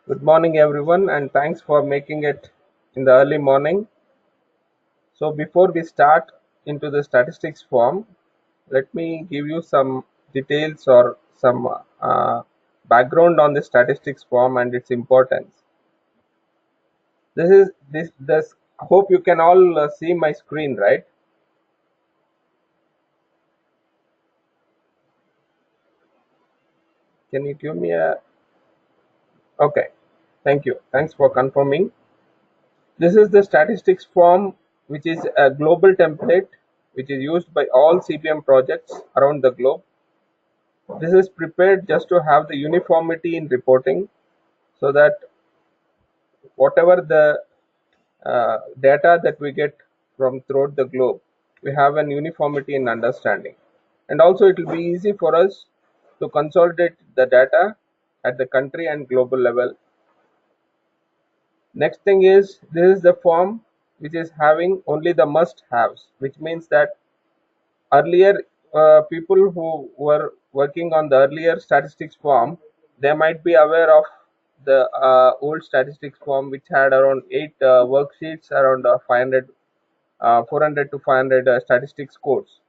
Good morning, everyone, and thanks for making it in the early morning. So, before we start into the statistics form, let me give you some details or some background on the statistics form and its importance. This is this. Hope you can all see my screen, right? Can you give me a? Okay, thank you. Thanks for confirming. This is the statistics form, which is a global template which is used by all CPM projects around the globe. This is prepared just to have the uniformity in reporting so that whatever the data that we get from throughout the globe, we have an uniformity in understanding. And also it will be easy for us to consolidate the data at the country and global level. Next thing is, this is the form which is having only the must haves, which means that earlier people who were working on the earlier statistics form, they might be aware of the old statistics form, which had around 8 worksheets, around 400 to 500 statistics codes,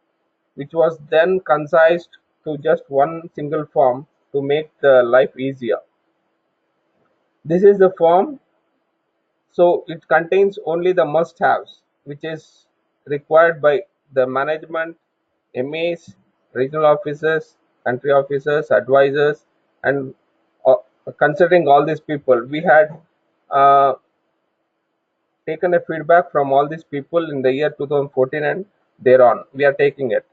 which was then concised to just one single form to make the life easier. This is the form. So it contains only the must-haves, which is required by the management, MAs, regional officers, country officers, advisors, and uh, considering all these people, we had uh, taken a feedback from all these people in the year 2014 and thereon. We are taking it.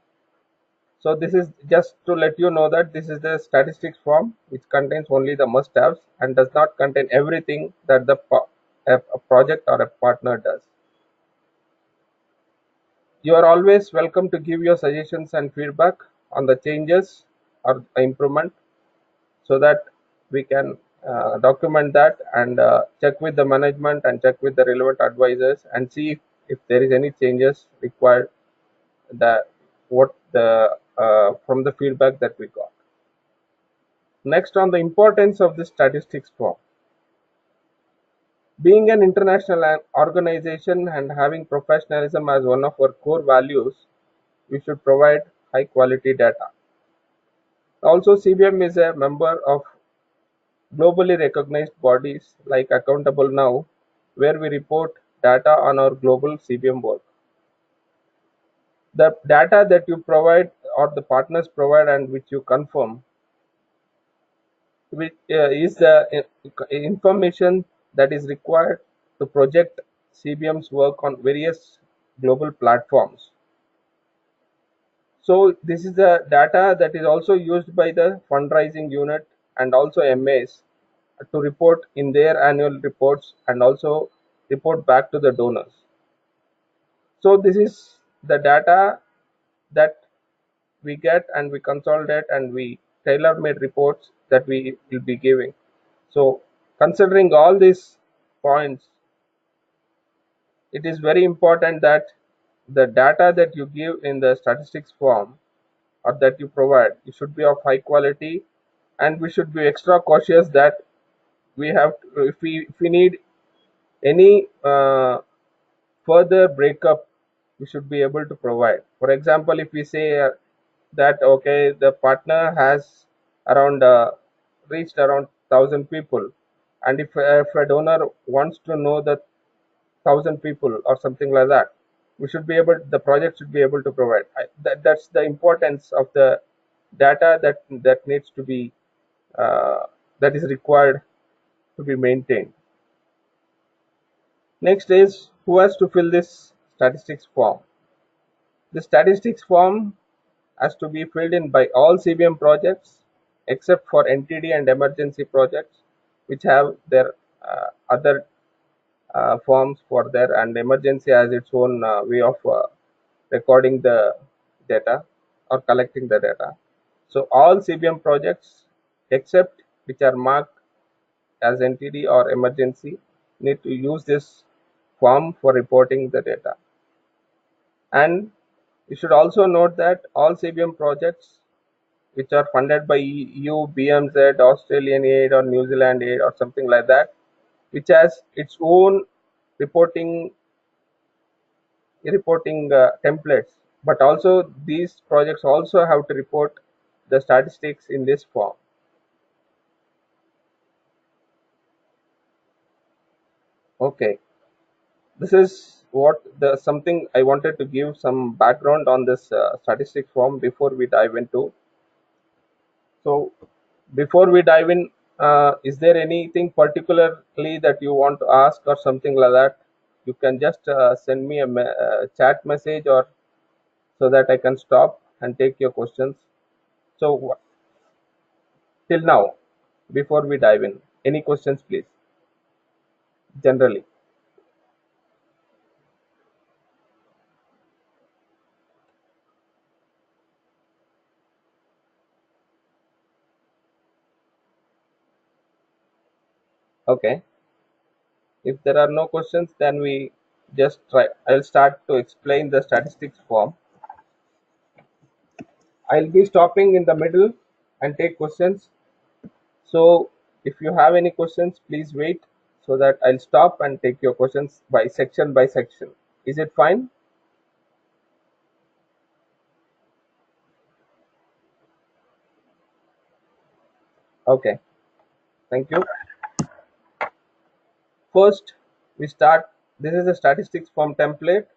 So this is just to let you know that this is the statistics form, which contains only the must-haves and does not contain everything that a project or a partner does. You are always welcome to give your suggestions and feedback on the changes or improvement so that we can document that and check with the management and check with the relevant advisors and see if there is any changes required that what the from the feedback that we got. Next, on the importance of the statistics form. Being an international organization and having professionalism as one of our core values, we should provide high quality data. Also, CBM is a member of globally recognized bodies like Accountable Now, where we report data on our global CBM work. The data that you provide or the partners provide and which you confirm, which is the information that is required to project CBM's work on various global platforms. So this is the data that is also used by the fundraising unit and also MAs to report in their annual reports and also report back to the donors. So this is the data that we get and we consolidate and we tailor-made reports that we will be giving. So considering all these points, it is very important that the data that you give in the statistics form or that you provide, it should be of high quality, and we should be extra cautious that we have to, if we need any further breakup, we should be able to provide. For example, if we say that okay, the partner has around reached around 1,000 people, and if a donor wants to know the 1,000 people or something like that, we should be able, the project should be able to provide. That's the importance of the data that needs to be that is required to be maintained. Next is, who has to fill this statistics form. The statistics form has to be filled in by all CBM projects except for NTD and emergency projects, which have their other forms for their, and emergency has its own way of recording the data or collecting the data. So all CBM projects except which are marked as NTD or emergency need to use this form for reporting the data. And you should also note that all CBM projects which are funded by EU, BMZ, Australian aid, or New Zealand aid, or something like that, which has its own reporting templates. But also these projects also have to report the statistics in this form. Okay, this is what the something I wanted to give some background on this statistics form before we dive into. So before we dive in, is there anything particularly that you want to ask or something like that? You can just send me a chat message, or so that I can stop and take your questions. So till now, before we dive in, any questions, please? Generally, okay. If there are no questions, then we just try. I'll start to explain the statistics form. I'll be stopping in the middle and take questions. So if you have any questions, please wait so that I'll stop and take your questions by section by section. Is it fine? Okay, thank you. First, we start. This is a statistics form template,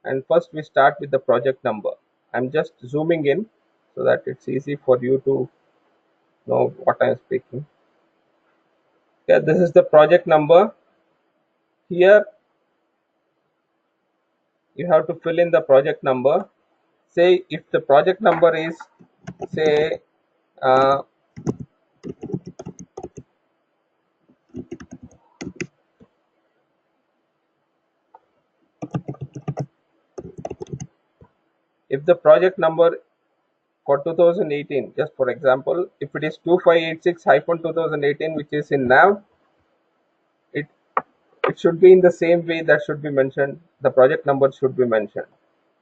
and first we start with the project number. I'm just zooming in so that it's easy for you to know what I'm speaking. Okay, this is the project number. Here you have to fill in the project number. Say if the project number is, say, uh, if the project number for 2018, just for example, if it is 2586-2018, which is in nav, it it should be in the same way that should be mentioned. The project number should be mentioned,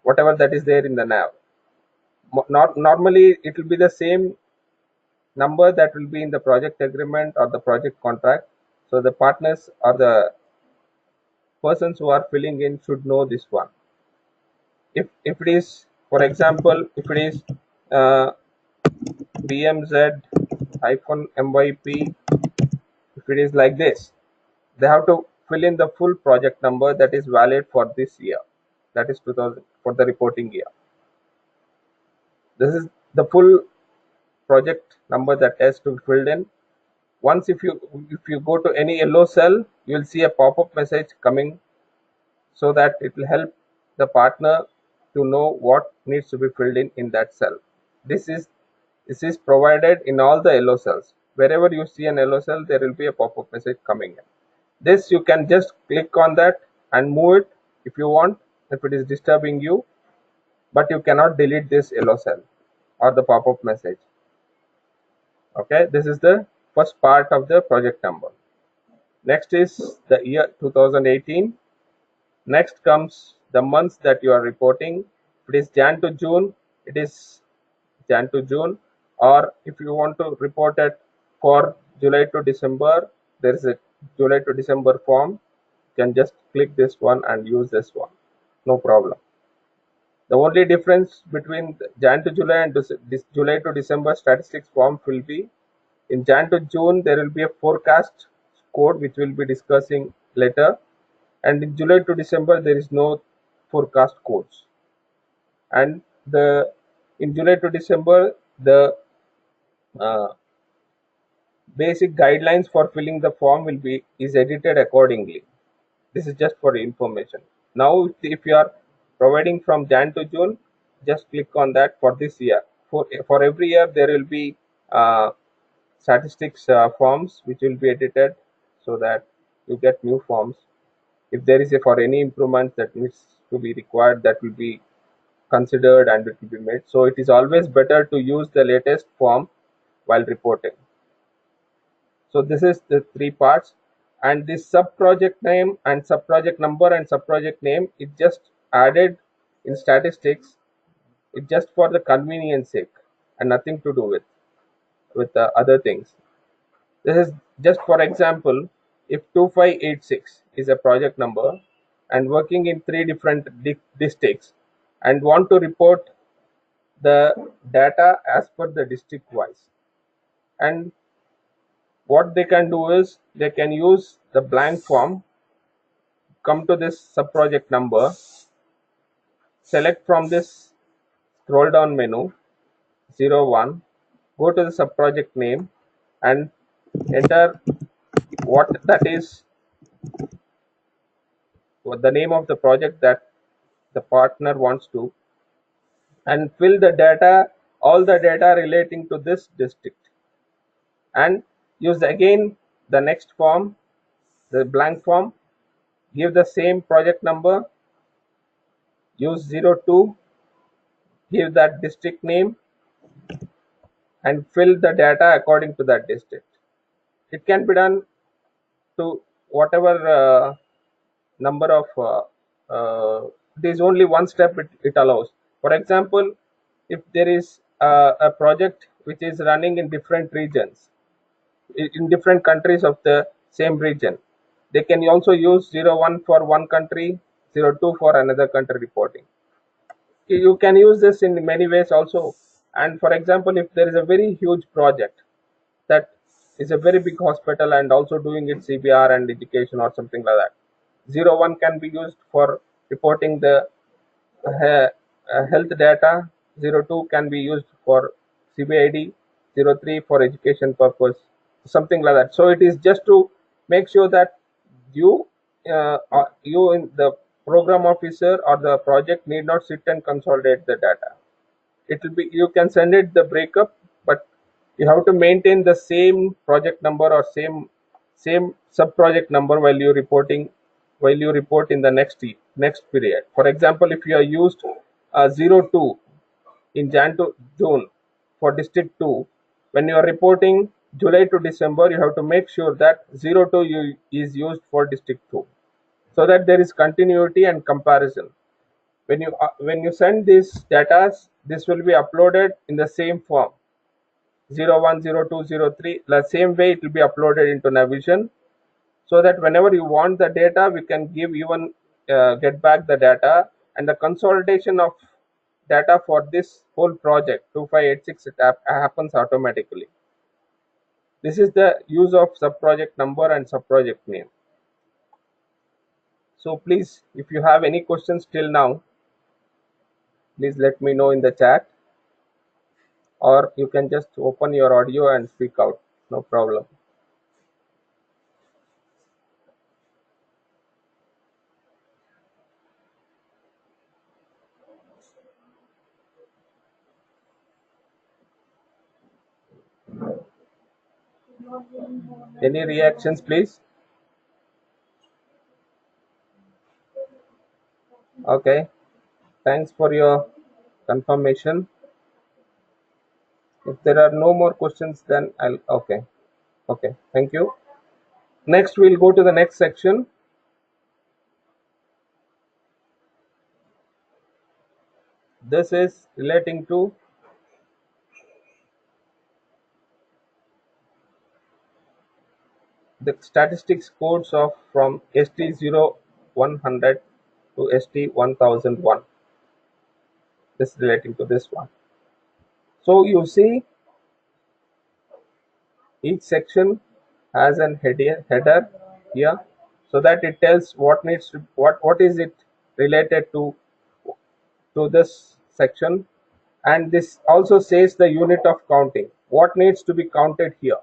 whatever that is there in the nav. Not normally it will be the same number that will be in the project agreement or the project contract. So the partners or the persons who are filling in should know this one. If it is, for example, if it is uh, BMZ hyphen MYP, if it is like this, they have to fill in the full project number that is valid for this year, that is 2000 for the reporting year. This is the full project number that has to be filled in. Once if you go to any yellow cell, you will see a pop-up message coming, so that it will help the partner to know what needs to be filled in that cell. This is provided in all the yellow cells. Wherever you see an yellow cell, there will be a pop-up message coming in. This you can just click on that and move it if you want, if it is disturbing you, but you cannot delete this yellow cell or the pop-up message. Okay, this is the first part of the project number. Next is the year 2018. Next comes the months that you are reporting. If it is Jan to June, it is Jan to June, or if you want to report it for July to December, there is a July to December form. You can just click this one and use this one, no problem. The only difference between Jan to July and July to December statistics form will be, in Jan to June there will be a forecast code which we'll be discussing later, and in July to December there is no forecast codes. And the in July to December, the uh, basic guidelines for filling the form will be is edited accordingly. This is just for information. Now if you are providing from Jan to June, just click on that for this year. For every year there will be uh, statistics forms which will be edited, so that you get new forms. If there is a for any improvements that needs to be required, that will be considered and it will be made. So it is always better to use the latest form while reporting. So this is the three parts, and this sub project name and sub project number and sub project name is just added in statistics. It's just for the convenience sake. and nothing to do with the other things. This is just for example, if 2586 is a project number and working in three different districts and want to report the data as per the district wise, and what they can do is they can use the blank form, come to this subproject number, select from this scroll down menu 01, go to the subproject name and enter what that is, what the name of the project that the partner wants to, and fill the data, all the data relating to this district, and use again the next form, the blank form, give the same project number, use 02, give that district name and fill the data according to that district. It can be done to whatever number of it is only one step it allows. For example, if there is a project which is running in different regions, in different countries of the same region, they can also use 01 for one country, 02 for another country reporting. You can use this in many ways also. And for example, if there is a very huge project that is a very big hospital and also doing its CBR and education or something like that, 01 can be used for reporting the health data, 02 can be used for CBID, 03 for education purpose, something like that. So it is just to make sure that you in the program officer or the project need not sit and consolidate the data. It will be, you can send it the breakup, but you have to maintain the same project number or same sub project number while you report in the next period. For example, if you are used 02 in Jan to June for district 2, when you are reporting July to December, you have to make sure that 02 is used for district 2, so that there is continuity and comparison. When you send these data, this will be uploaded in the same form, 01, 02, 03. The same way it will be uploaded into Navision, so that whenever you want the data, we can get back the data, and the consolidation of data for this whole project 2586 happens automatically. This is the use of subproject number and subproject name. So please, if you have any questions till now, please let me know in the chat, or you can just open your audio and speak out, no problem. Any reactions, please? Okay, thanks for your confirmation. If there are no more questions, then I'll okay. Thank you. Next, we'll go to the next section. This is relating to the statistics codes of from ST0100 to ST1001. This is relating to this one. So you see, each section has an header here, so that it tells what is it related to this section, and this also says the unit of counting, what needs to be counted here.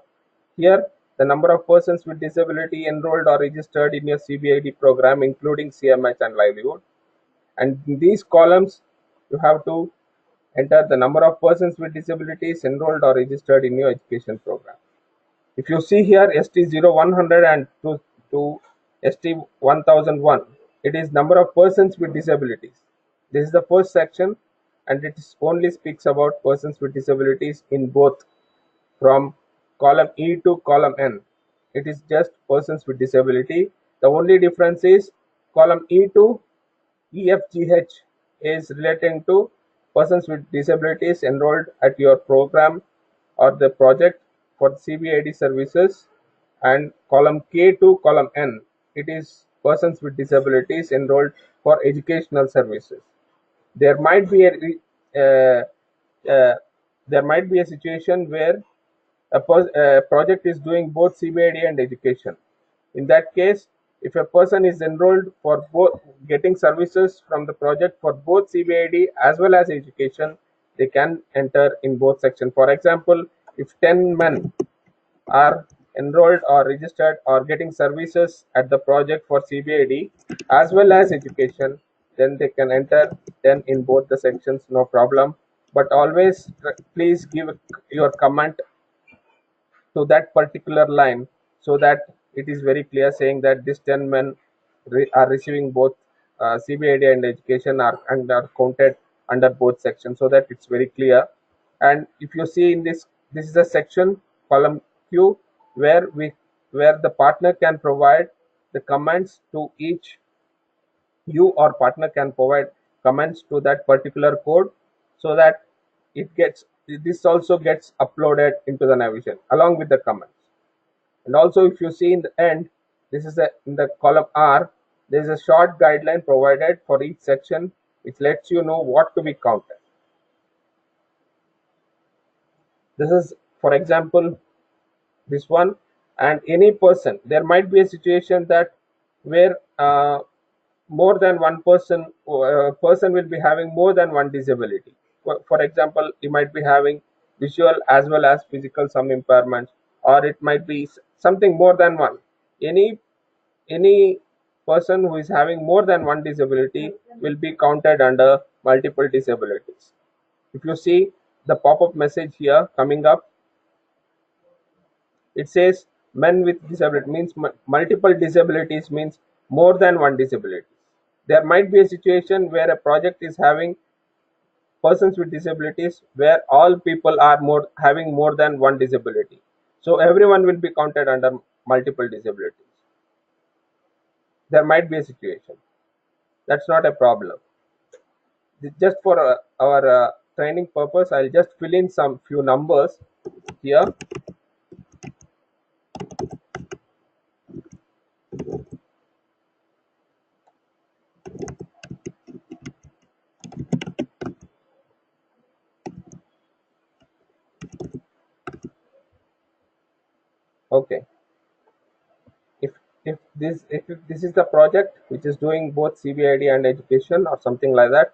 Here, the number of persons with disability enrolled or registered in your CBID program, including CMH and livelihood. And in these columns, you have to enter the number of persons with disabilities enrolled or registered in your education program. If you see here ST0100 and to ST1001, it is number of persons with disabilities. This is the first section, and it only speaks about persons with disabilities in both from column E to column N. It is just persons with disability. The only difference is column E to EFGH is relating to persons with disabilities enrolled at your program or the project for CBID services, and column K to column N, it is persons with disabilities enrolled for educational services. There might be uh, uh, there might be a situation where a project is doing both CBID and education. In that case, if a person is enrolled for both, getting services from the project for both CBID as well as education, they can enter in both sections. For example, if 10 men are enrolled or registered or getting services at the project for CBID as well as education, then they can enter 10 in both the sections, no problem. But always please give your comment to that particular line, so that it is very clear saying that these 10 men are receiving both CBID and education and are counted under both sections, so that it's very clear. And if you see in this is a section column Q, where the partner can provide the comments to each. You or partner can provide comments to that particular code, so that this also gets uploaded into the Navision along with the comments. And also, if you see in the end, this is in the column R, there is a short guideline provided for each section which lets you know what to be counted. This is, for example, this one. And any person, there might be a situation that where more than one person will be having more than one disability. For example, you might be having visual as well as physical some impairments, or it might be something more than one. Any any person who is having more than one disability will be counted under multiple disabilities. If you see the pop-up message here coming up, it says men with disability means multiple disabilities means more than one disability. There might be a situation where a project is having persons with disabilities where all people are having more than one disability, so everyone will be counted under multiple disabilities. There might be a situation, that's not a problem. Just for our training purpose, I'll just fill in some few numbers here. Okay, if if this is the project which is doing both CBID and education or something like that,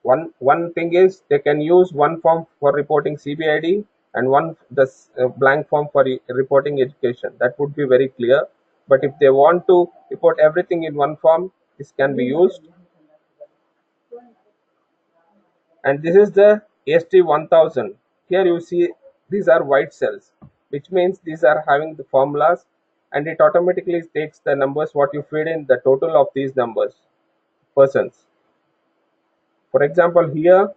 one thing is they can use one form for reporting CBID and one blank form for reporting education. That would be very clear. But if they want to report everything in one form, this can be used. And this is the AST 1000. Here you see these are white cells, which means these are having the formulas, and it automatically takes the numbers what you feed in, the total of these numbers, persons. For example, here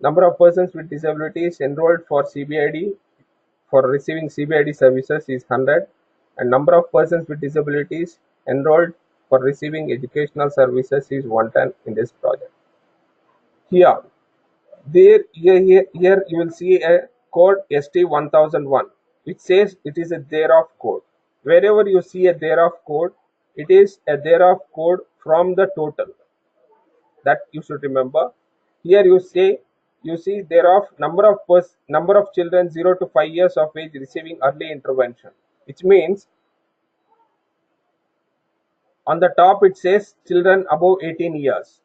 number of persons with disabilities enrolled for CBID for receiving CBID services is 100, and number of persons with disabilities enrolled for receiving educational services is 110 in this project. Here, here you will see a code ST1001, which says it is a thereof code. Wherever you see a thereof code, it is a thereof code from the total. That you should remember. Here you see thereof number of children 0 to 5 years of age receiving early intervention, which means on the top it says children above 18 years,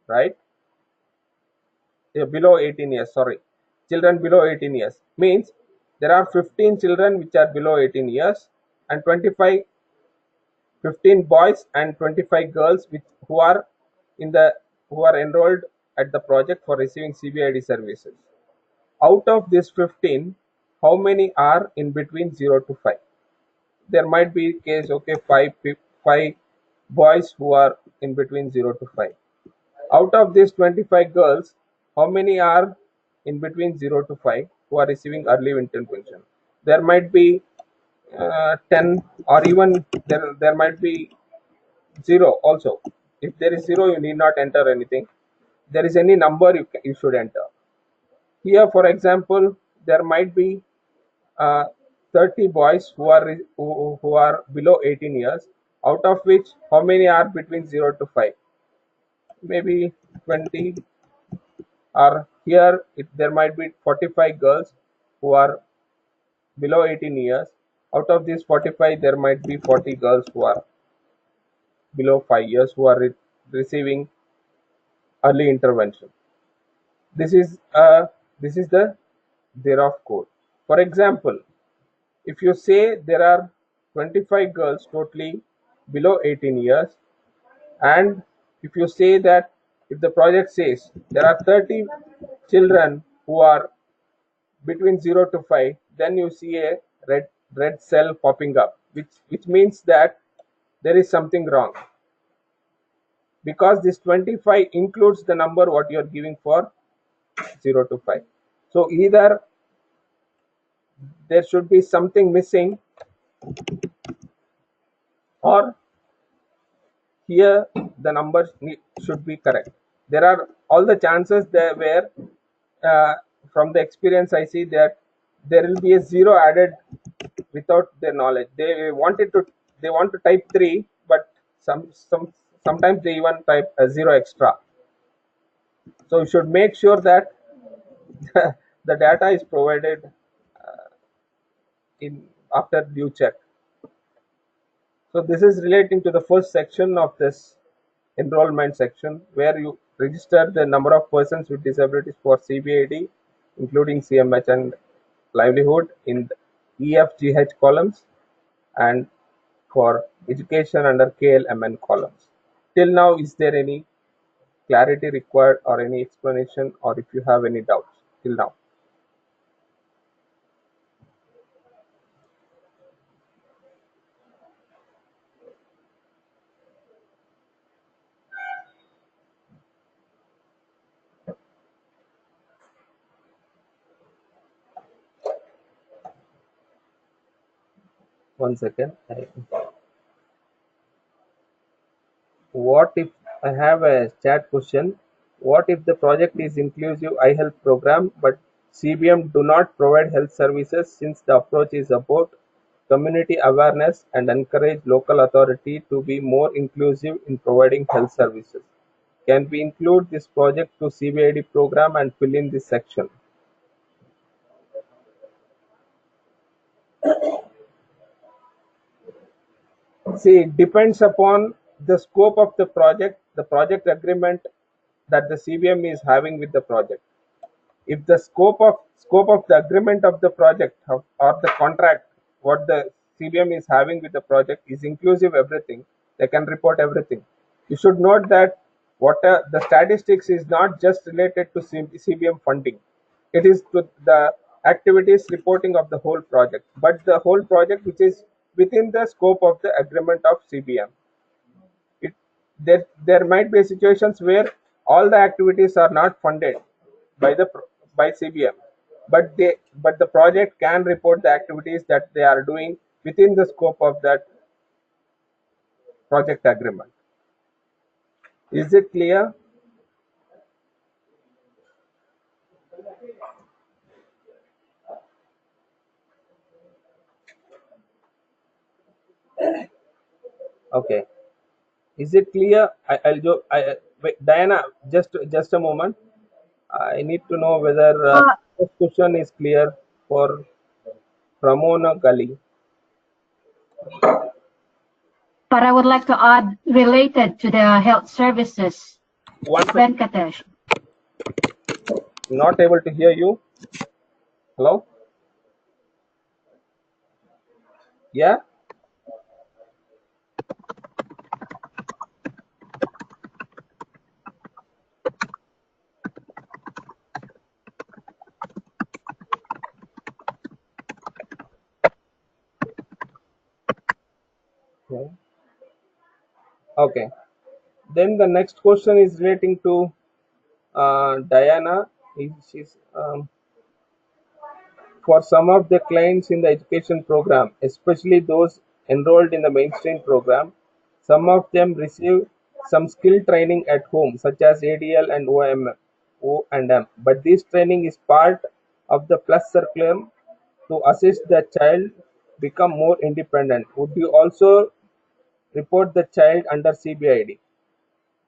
right? Below 18 years, sorry, children below 18 years means there are 15 children which are below 18 years, and 15 boys and 25 girls who are in the who are enrolled at the project for receiving CBID services. Out of this 15, how many are in between 0 to 5? There might be case, okay, five boys who are in between 0 to 5. Out of these 25 girls, how many are in between 0 to 5 who are receiving early intervention? There might be 10, or even there might be 0 also. If there is 0, you need not enter anything. there is any number you should enter. Here, for example, there might be uh, 30 boys who are below 18 years, out of which how many are between 0 to 5? Maybe 20. Or here there might be 45 girls who are below 18 years. Out of these 45, there might be 40 girls who are below 5 years who are receiving early intervention. This is the thereof code. For example, if you say there are 25 girls totally below 18 years, and if you say that if the project says there are 30 children who are between 0 to 5, then you see a red cell popping up, which means that there is something wrong, because this 25 includes the number what you are giving for 0 to 5. So either there should be something missing, or here the numbers should be correct. There are all the chances there where uh, from the experience I see that there will be a zero added without their knowledge. They want to type 3, but sometimes they even type a 0 extra. So you should make sure that the data is provided in after due check. So this is relating to the first section of this enrollment section, where you register the number of persons with disabilities for CBID, including CMH and livelihood, in the EFGH columns, and for education under KLMN columns. Till now, is there any clarity required or any explanation, or if you have any doubts till now? One second. What if I have a chat question? What if the project is inclusive iHealth program, but CBM do not provide health services, since the approach is about community awareness and encourage local authority to be more inclusive in providing health services? Can we include this project to CBID program and fill in this section? See, it depends upon the scope of the project agreement that the CBM is having with the project. If the scope of the agreement of the project or the contract what the CBM is having with the project is inclusive everything, they can report everything. You should note that what the statistics is not just related to CBM funding. It is to the activities reporting of the whole project, but the whole project which is within the scope of the agreement of CBM. It, there might be situations where all the activities are not funded by the by CBM, but the project can report the activities that they are doing within the scope of that project agreement. Is it clear? Okay. Is it clear? I'll go. Wait, Diana, just a moment. I need to know whether Uh, this question is clear for Ramona Gully. but I would like to add related to the health services, One second. Venkatesh. Not able to hear you. Hello? Yeah? Okay. Okay. Then the next question is relating to Diana. She's, for some of the clients in the education program, especially those enrolled in the mainstream program, some of them receive some skill training at home, such as ADL and O&M. But this training is part of the plus curriculum to assist the child become more independent. Would you also report the child under CBID?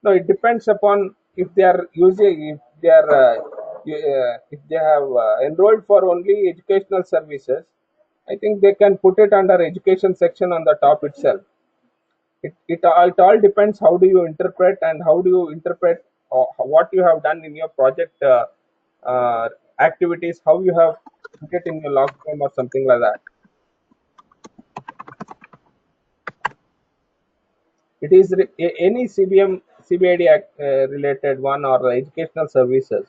No, it depends upon if they are using, if they have enrolled for only educational services. I think they can put it under education section on the top itself. It all depends how do you interpret and how do you interpret what you have done in your project uh, activities, how you have put it in your log form or something like that. It is any CBID related one or the educational services.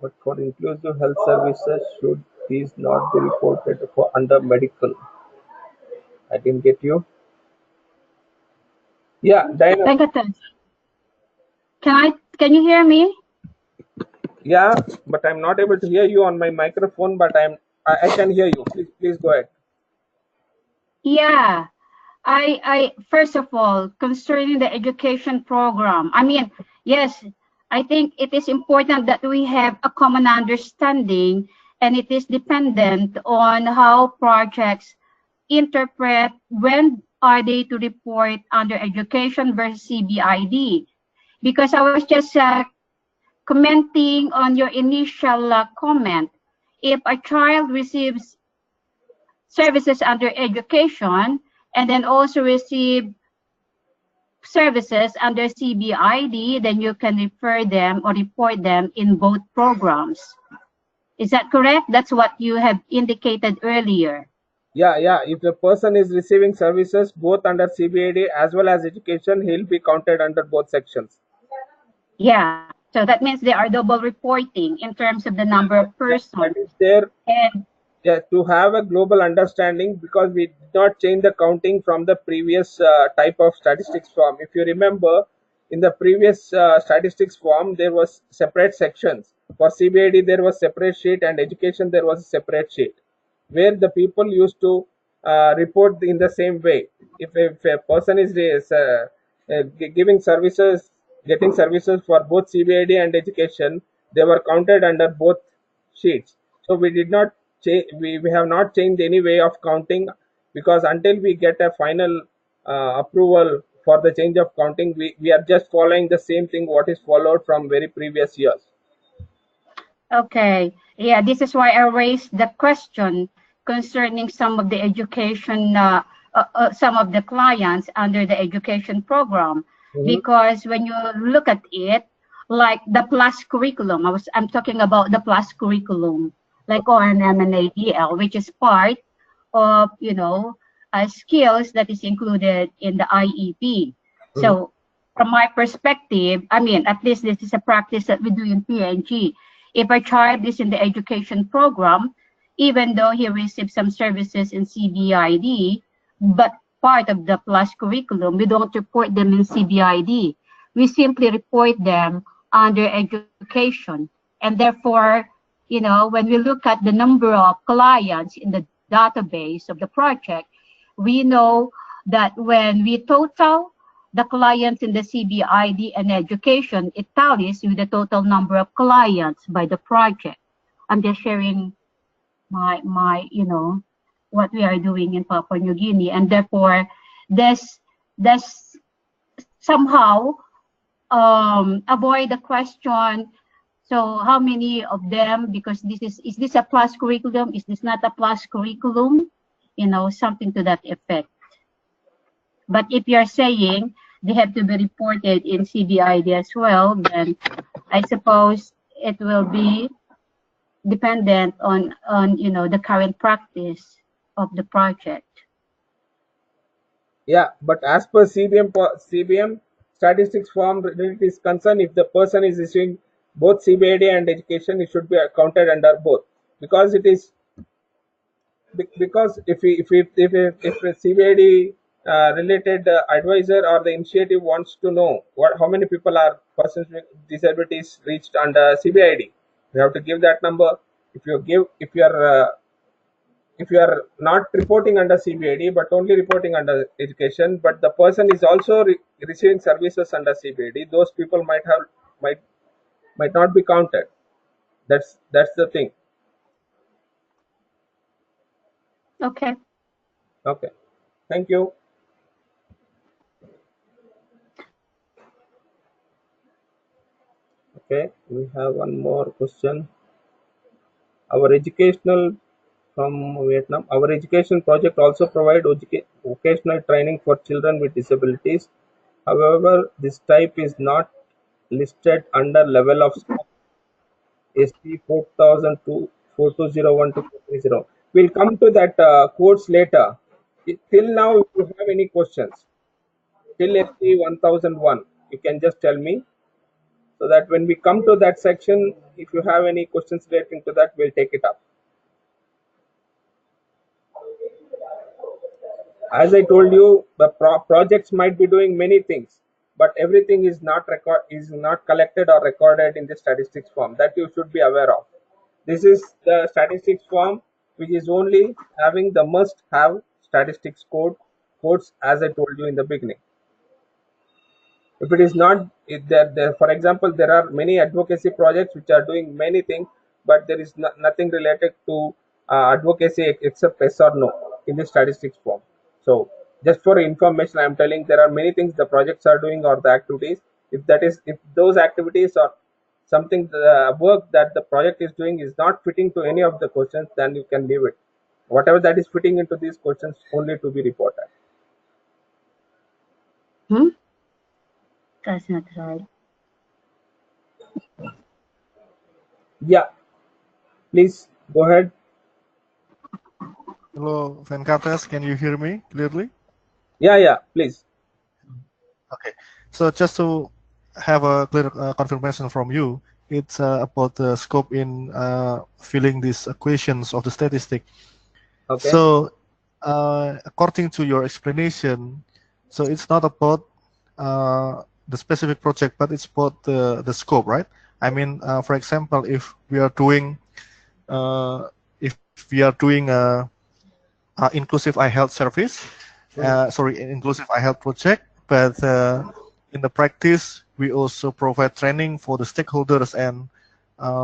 But for inclusive health services, should these not be reported for under medical? I didn't get you. Yeah, Diana. Venkatan, can you hear me? Yeah, but I'm not able to hear you on my microphone. But I can hear you. Please go ahead. Yeah. I first of all, concerning the education program, I mean, yes, I think it is important that we have a common understanding, and it is dependent on how projects interpret when are they to report under education versus CBID. Because I was just commenting on your initial comment. If a child receives services under education and then also receive services under CBID, then you can refer them or report them in both programs. Is that correct? That's what you have indicated earlier. Yeah. If a person is receiving services both under CBID as well as education, he'll be counted under both sections. Yeah. So that means they are double reporting in terms of the number of That persons. is there. And Yeah, to have a global understanding, because we did not change the counting from the previous type of statistics form. If you remember, in the previous statistics form, there was separate sections. For CBID, there was separate sheet, and education there was a separate sheet, where the people used to report in the same way. If a person is giving services, getting services for both CBID and education, they were counted under both sheets. So we did not change. We have not changed any way of counting, because until we get a final approval for the change of counting, we are just following the same thing what is followed from very previous years. okay, yeah, this is why I raised the question concerning some of the education, some of the clients under the education program, Mhm. because when you look at it, like the plus curriculum, I'm talking about the plus curriculum, like O&M and ADL, which is part of skills that is included in the IEP. Mhm. So from my perspective, I mean, at least this is a practice that we do in PNG. If a child is in the education program, even though he receives some services in CBID, but part of the plus curriculum, we don't report them in CBID. We simply report them under education. And therefore, when we look at the number of clients in the database of the project, we know that when we total the clients in the CBID and education, it tallies with the total number of clients by the project. I'm just sharing my what we are doing in Papua New Guinea, and therefore this somehow avoid the question. So how many of them? Because is this a plus curriculum? Is this not a plus curriculum? Something to that effect. But if you're saying they have to be reported in CBID as well, then I suppose it will be dependent on the current practice of the project. Yeah, but as per CBM statistics form, it is concerned, if the person is issuing both CBID and education, it should be counted under both, because it is because if a CBID related advisor or the initiative wants to know how many people are persons with disabilities reached under CBID, you have to give that number. If you if you are not reporting under CBID but only reporting under education, but the person is also receiving services under CBID, those people might might not be counted. That's the thing. Okay. Okay, thank you. Okay, we have one more question. Our educational from Vietnam. Our education project also provide vocational training for children with disabilities. However, this type is not listed under level of scope ST 4002 4201 to 430. We'll come to that course later. Till now, if you have any questions, till ST 1001, you can just tell me so that when we come to that section, if you have any questions relating to that, we'll take it up. As I told you, the projects might be doing many things, but everything is not collected or recorded in the statistics form. That you should be aware of. This is the statistics form, which is only having the must have statistics codes, as I told you in the beginning. If it is not, if there, for example, there are many advocacy projects which are doing many things, but there is nothing related to advocacy except yes or no in the statistics form. So just for information, I am telling there are many things the projects are doing or the activities. If those activities or something the work that the project is doing is not fitting to any of the questions, then you can leave it. Whatever that is fitting into these questions only to be reported. Hmm? That's not right. Yeah, please go ahead. Hello, Venkatesh, can you hear me clearly? Yeah, please. Okay, so just to have a clear confirmation from you, it's about the scope in filling these equations of the statistic. Okay. So, according to your explanation, so it's not about the specific project, but it's about the scope, right? I mean, for example, if we are doing inclusive eye health service, inclusive eye health project, but in the practice, we also provide training for the stakeholders, and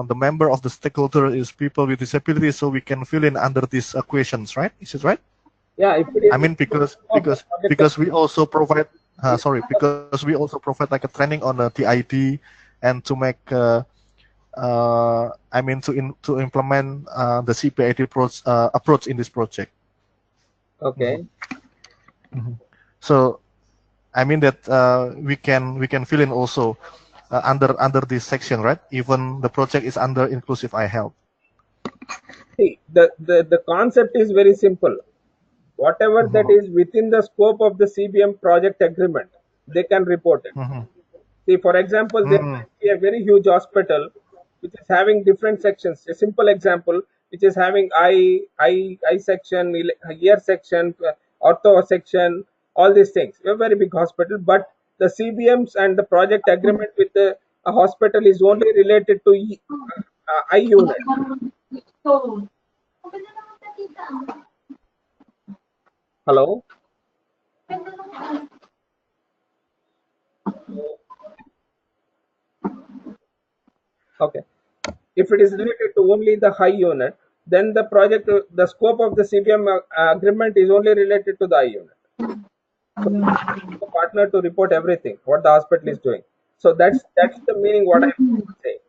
the member of the stakeholder is people with disabilities, so we can fill in under these equations, right? Is it right? Yeah, if it I is mean, because we also provide because we also provide like a training on the TID and to make to implement the CPID approach in this project. okay. So I mean that we can fill in also under this section, right? Even the project is under inclusive eye health. See, the concept is very simple. Whatever that is within the scope of the CBM project agreement, they can report it. See, for example, there might be a very huge hospital which is having different sections. A simple example, which is having eye section, ear section, ortho section, all these things. A very big hospital, but the CBMs and the project agreement with the hospital is only related to eye unit. Hello. Okay. If it is related to only the high unit, then the scope of the CBM agreement is only related to the high unit. So the partner to report everything what the hospital is doing. So that's the meaning what I'm trying to say.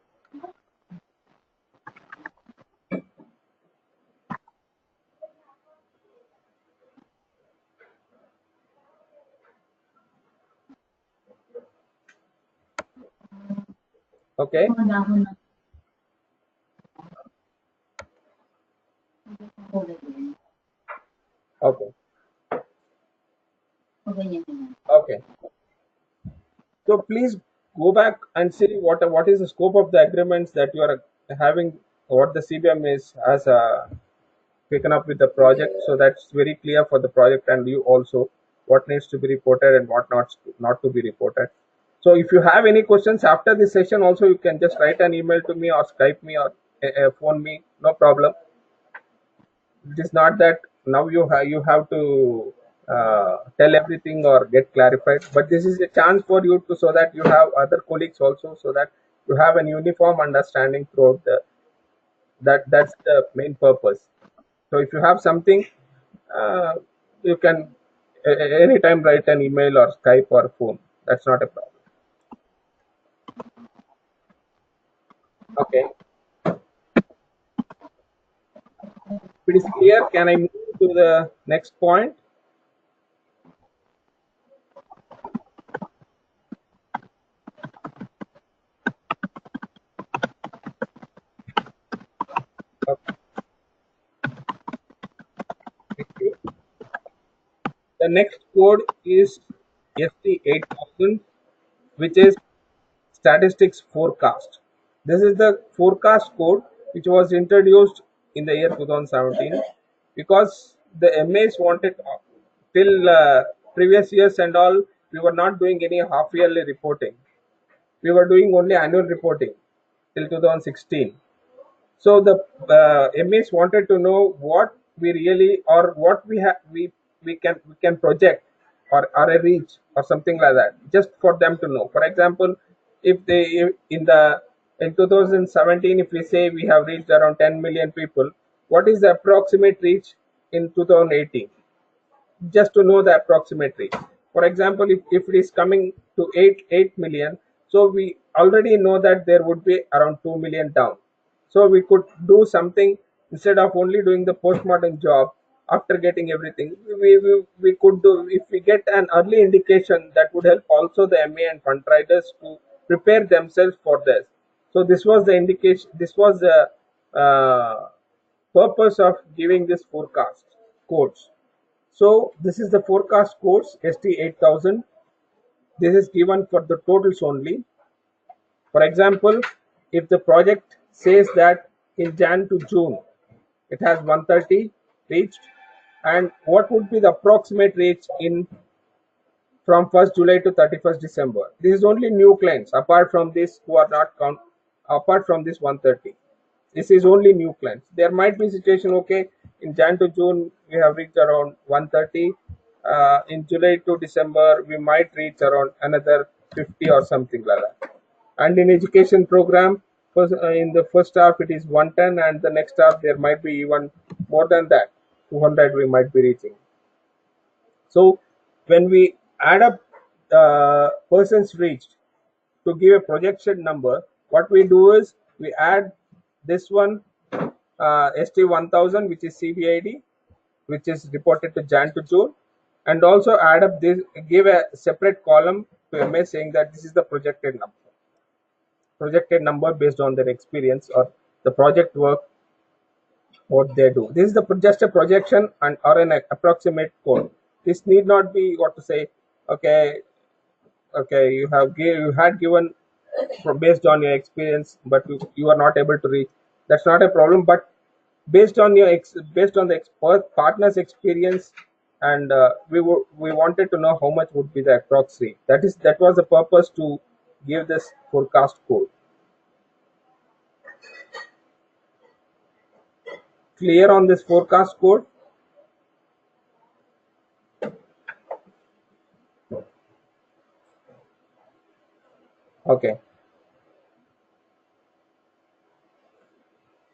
Okay. Okay. Okay. So please go back and see what is the scope of the agreements that you are having, what the CBM is has taken up with the project, so that's very clear for the project and you also what needs to be reported and what not to be reported. So if you have any questions after this session also, you can just write an email to me or Skype me or phone me, no problem. It is not that now you have to tell everything or get clarified, but this is a chance for you to, so that you have other colleagues also, so that you have an uniform understanding throughout the, that's the main purpose. So if you have something, uh, you can anytime write an email or Skype or phone. That's not a problem. Okay, if it is clear, can I move to the next point? Okay, thank you. The next code is ST8000, which is statistics forecast. This is the forecast code which was introduced in the year 2017, because the MAs wanted till previous years and all, we were not doing any half yearly reporting. We were doing only annual reporting till 2016. So the MAs wanted to know what we really, or what we have, we can project, or a reach or something like that, just for them to know. For example, if they in the in 2017, if we say we have reached around 10 million people, what is the approximate reach in 2018? Just to know the approximate rate. For example, if it is coming to 8 million, so we already know that there would be around 2 million down. So we could do something, instead of only doing the postmortem job after getting everything. We could do, if we get an early indication, that would help also the MA and fund riders to prepare themselves for this. So this was the indication, this was the purpose of giving this forecast codes. So this is the forecast codes ST8000. This is given for the totals only. For example, if the project says that in Jan to June it has 130 reached, and what would be the approximate reach in from 1st July to 31st December. This is only new clients, apart from this who are not count, apart from this 130. This is only new clients. There might be situation, okay, in Jan to June we have reached around 130. In July to December we might reach around another 50 or something like that. And in education program, in the first half it is 110, and the next half there might be even more than that, 200 we might be reaching. So when we add up persons reached to give a projection number, what we do is we add this one, ST1000, which is CBID, which is reported to Jan to June, and also add up this, give a separate column to MA saying that this is the projected number based on their experience or the project work what they do. This is just a projection and or an approximate code. This need not be what to say. Okay, you had given based on your experience, but you are not able to reach. That's not a problem. But based on based on the partner's experience, and we wanted to know how much would be the approx rate. That was the purpose to give this forecast code. Clear on this forecast code? Okay.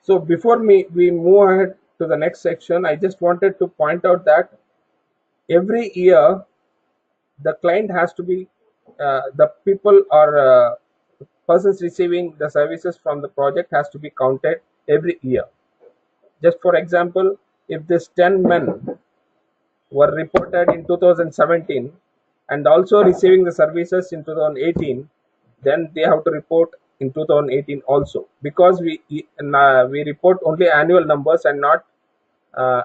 So before we move ahead to the next section, I just wanted to point out that every year the client has to be the people or persons receiving the services from the project has to be counted every year. Just for example, if this 10 men were reported in 2017 and also receiving the services in 2018, then they have to report in 2018 also, because we report only annual numbers and not uh,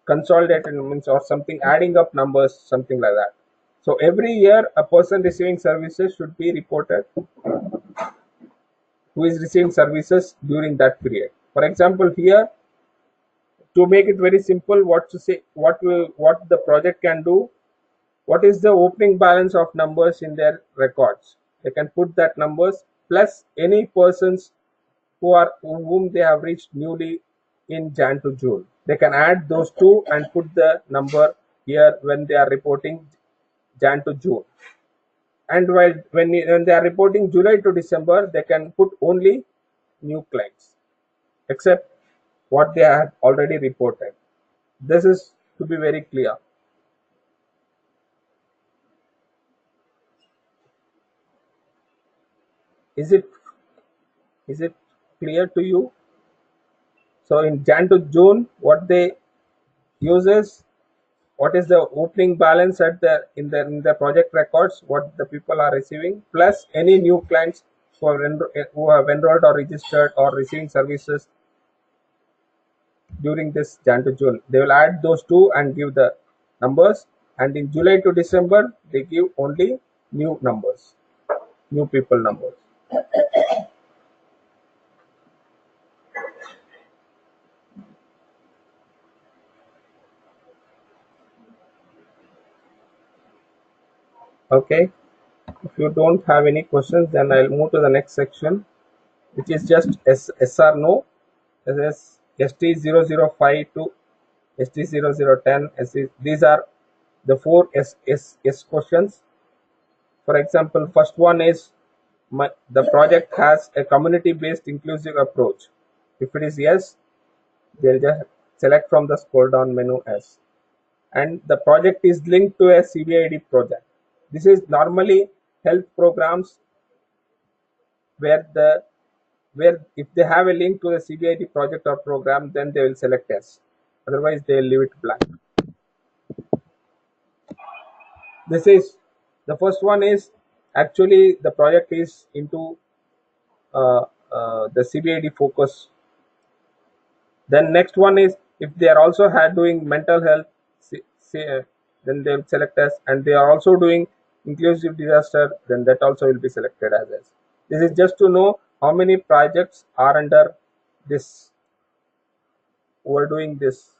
consolidated means or something adding up numbers, something like that. So every year a person receiving services should be reported who is receiving services during that period. For example, here, to make it very simple, what to say, what the project can do, what is the opening balance of numbers in their records. They can put that numbers plus any persons whom they have reached newly in Jan to June. They can add those two and put the number here when they are reporting Jan to June. And when they are reporting July to December, they can put only new clients, except what they have already reported. This is to be very clear. Is it clear to you? So in Jan to June, what they use is what is the opening balance at in the project records, what the people are receiving, plus any new clients who have enrolled or registered or receiving services during this Jan to June. They will add those two and give the numbers, and in July to December they give only new numbers, new people numbers. Okay, if you don't have any questions, then I'll move to the next section, which is just yes or no. This is ST0005 to ST0010. These are the four yes questions. For example, first one is the project has a community-based inclusive approach. If it is yes, they'll just select from the scroll down menu as. And the project is linked to a CBID project. This is normally health programs where if they have a link to the CBID project or program, then they will select yes. Otherwise, they will leave it blank. This is the first one is actually the project is into the CBID focus. Then next one is if they are also doing mental health, then they will select as, and they are also doing inclusive disaster, then that also will be selected as. This is just to know how many projects are under this, who are doing this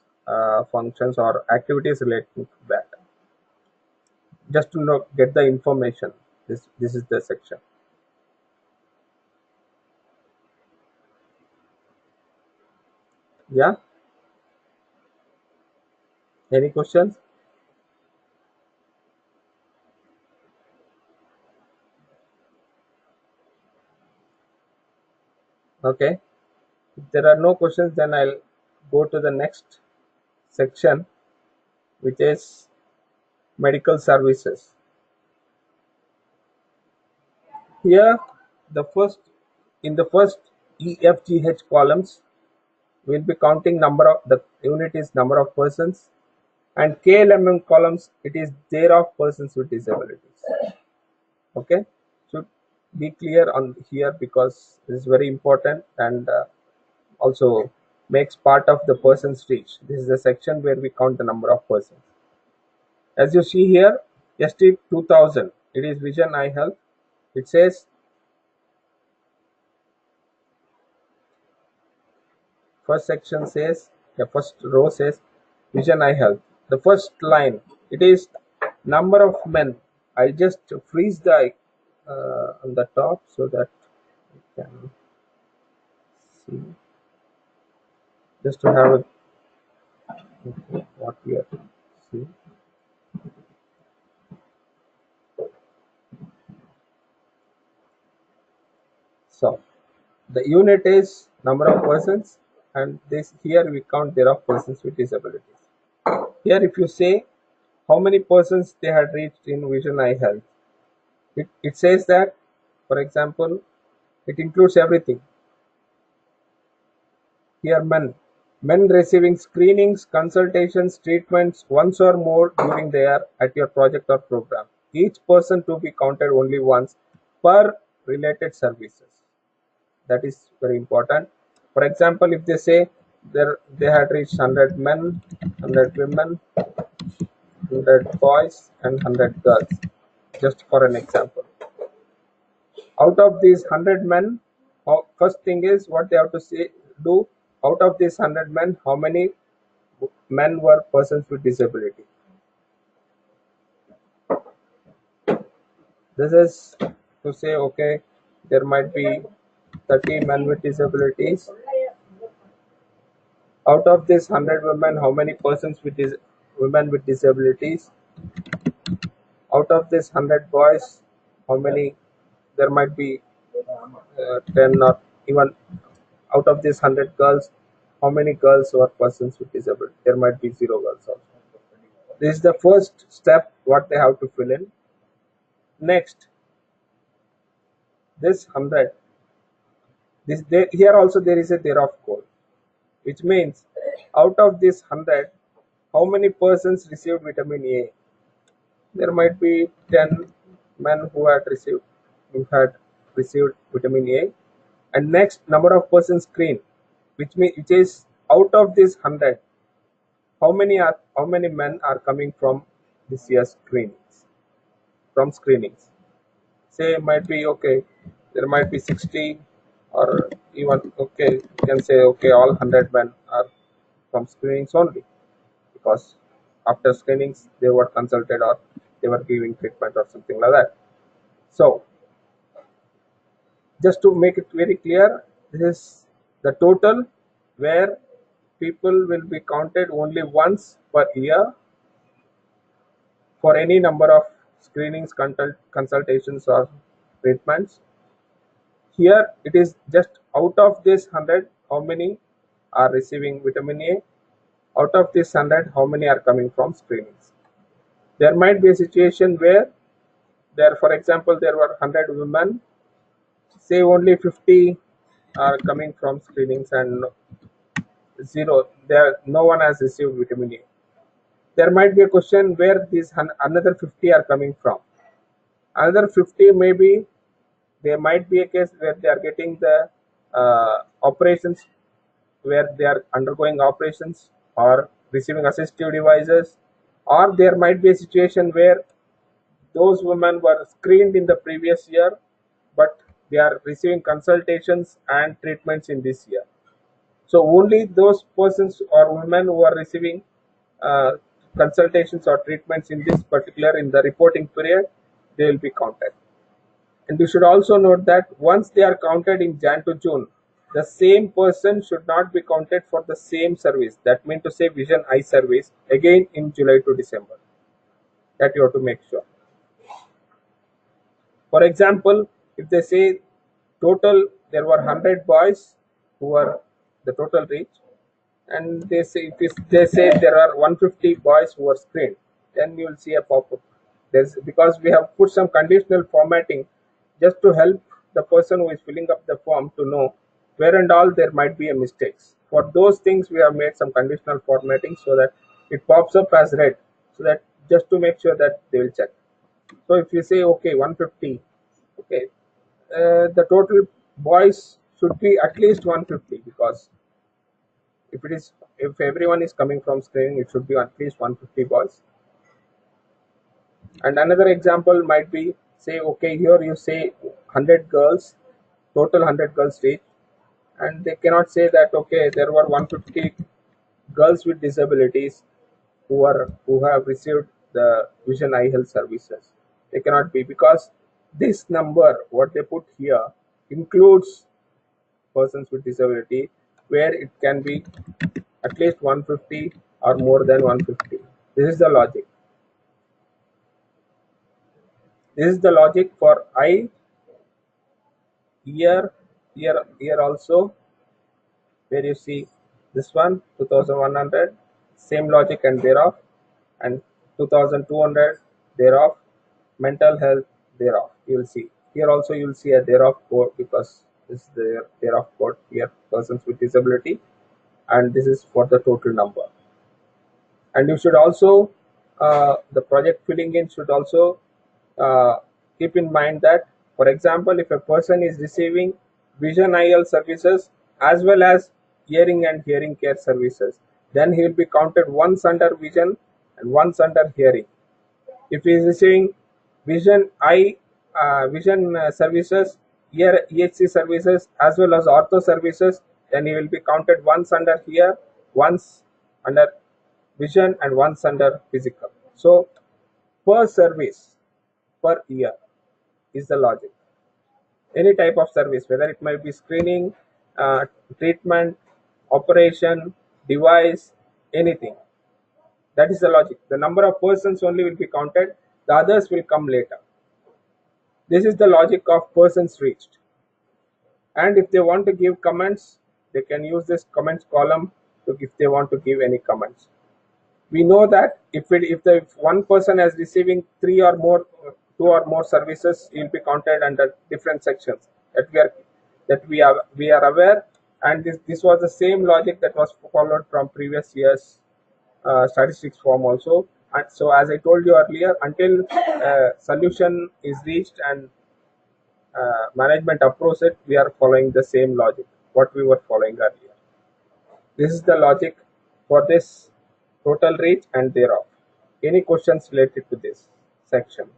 functions or activities related to that. Just to know, get the information. This is the section. Yeah. Any questions? Okay. If there are no questions, then I'll go to the next section, which is medical services. Here, in the first EFGH columns, we'll be counting number of the unit is number of persons, and KLMM columns it is there of persons with disabilities. Okay, should be clear on here because this is very important and also makes part of the persons reach. This is the section where we count the number of persons. As you see here, ST 2000, it is Vision Eye Health. It says first section says, the first row says Vision Eye Health. The first line, it is number of men. I just freeze the on the top so that you can see, just to have what we are seeing. So the unit is number of persons, and this here we count there of persons with disabilities. Here if you say how many persons they had reached in Vision Eye Health, it says that, for example, it includes everything. Here men receiving screenings, consultations, treatments once or more during the year at your project or program. Each person to be counted only once per related services. That is very important. For example, if they say they had reached 100 men, 100 women, 100 boys and 100 girls, just for an example. Out of these 100 men, first thing is what they have to do, out of these 100 men, how many men were persons with disability. This is to say, okay, there might be 30 men with disabilities, Out of this 100 women, how many persons with women with disabilities? Out of this 100 boys, how many? There might be 10, or even out of these 100 girls, how many girls or persons with disability? There might be 0 girls also. This is the first step what they have to fill in. Next, this 100, here also there is a thereof code, which means out of this 100, how many persons received vitamin A? There might be 10 men who had received vitamin A, and next number of persons screened, which is out of this 100, how many men are coming from this year's screenings. Say might be okay, there might be 60, or even okay, you can say okay, all 100 men are from screenings only, because after screenings they were consulted or they were giving treatment or something like that. So just to make it very clear, this is the total where people will be counted only once per year for any number of screenings, consultations or treatments. Here it is just out of this 100, how many are receiving vitamin A? Out of this 100, how many are coming from screenings? There might be a situation where for example, there were 100 women, say only 50 are coming from screenings and 0, no one has received vitamin A. There might be a question where these another 50 are coming from. Another 50 maybe there might be a case where they are getting the operations, where they are undergoing operations or receiving assistive devices, or there might be a situation where those women were screened in the previous year, but they are receiving consultations and treatments in this year. So only those persons or women who are receiving uh, consultations or treatments in this particular, in the reporting period, they will be counted. And you should also note that once they are counted in Jan to June, the same person should not be counted for the same service. That means to say Vision Eye service again in July to December. That you have to make sure. For example, if they say total there were 100 boys who were the total reach, and they say there are 150 boys who are screened, then you will see a pop-up. Because we have put some conditional formatting just to help the person who is filling up the form to know where and all there might be a mistakes. For those things we have made some conditional formatting so that it pops up as red, so that just to make sure that they will check. So if you say okay 150, okay, the total boys should be at least 150, because if everyone is coming from screening, it should be at least 150 boys. And another example might be, say okay, here you say 100 girls, total 100 girls reach, and they cannot say that okay there were 150 girls with disabilities who have received the vision eye health services. They cannot be, because this number what they put here includes persons with disability, where it can be at least 150 or more than 150. This is the logic. This is the logic for eye, ear, ear also, where you see this one 2100, same logic and thereof, and 2200 thereof, mental health thereof. You will see here also, you will see a thereof code, because this is the thereof code here, persons with disability, and this is for the total number. And you should also the project filling in should also keep in mind that, for example, if a person is receiving vision IL services as well as hearing and hearing care services, then he will be counted once under vision and once under hearing. If he is receiving vision eye vision services, ear EHC services as well as ortho services, then he will be counted once under here, once under vision, and once under physical. So per service per year is the logic. Any type of service, whether it might be screening, treatment, operation, device, anything. That is the logic. The number of persons only will be counted, the others will come later. This is the logic of persons reached. And if they want to give comments, they can use this comments column to if they want to give any comments. We know that if the one person is receiving two or more services, it will be counted under different sections that we are aware. And this was the same logic that was followed from previous years statistics form also. And so as I told you earlier, until solution is reached and management approves it, we are following the same logic what we were following earlier. This is the logic for this total reach and thereof. Any questions related to this section?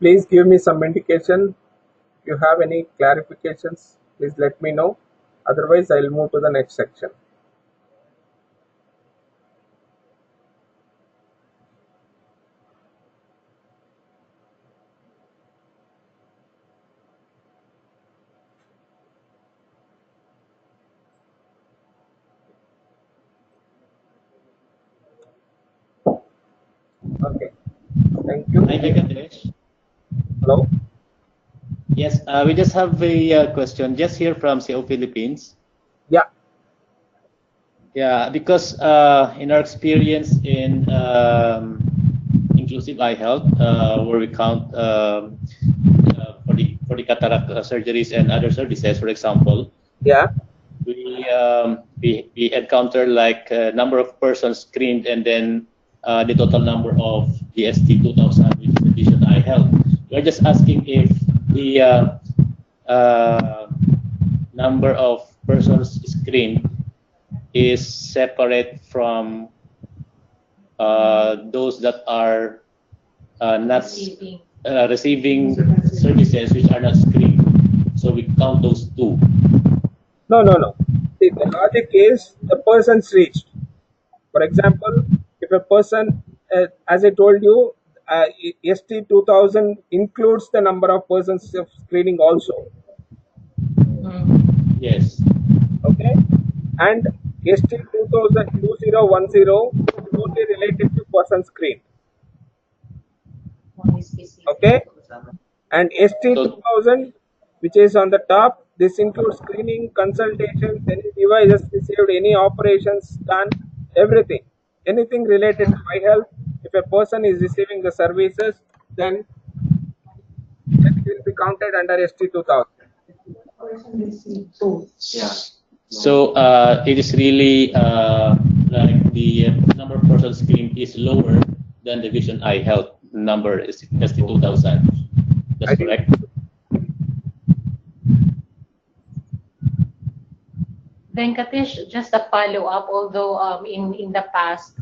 Please give me some indication. If you have any clarifications, please let me know. Otherwise, I will move to the next section. Okay. Thank you. Thank you, Dinesh. Hello. Yes, we just have a question just here from CO Philippines. Yeah. Yeah, because in our experience in inclusive eye health, where we count for the cataract surgeries and other services, for example, Yeah. we encounter like number of persons screened and then the total number of the ST2000, which is Vision Eye Health. We're just asking if the number of persons screened is separate from those that are not receiving services which are not screened. So we count those two. No. See, the logic is the persons reached. For example, if a person, as I told you, ST2000 includes the number of persons of screening also. Yes. Okay, and ST2010 is only related to person screen. Okay, and ST2000, which is on the top, this includes screening, consultations, any devices received, any operations done, everything, anything related to eye health. If a person is receiving the services, then it will be counted under ST2000. So it is really like the number of persons screened is lower than the Vision Eye Health number is ST2000. That's correct. Venkatesh, just a follow-up, although in the past,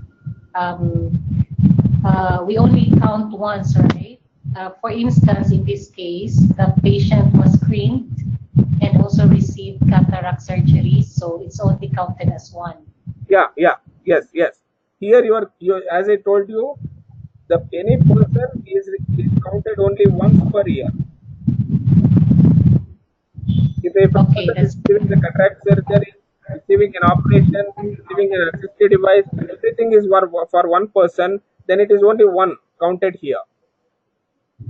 we only count once, right? For instance, in this case, the patient was screened and also received cataract surgery, so it's only counted as one. Yes. Here you are, as I told you, any person is counted only once per year. If a person is receiving the cataract surgery, receiving an operation, receiving an assisted device, everything is for one person, then it is only one counted here.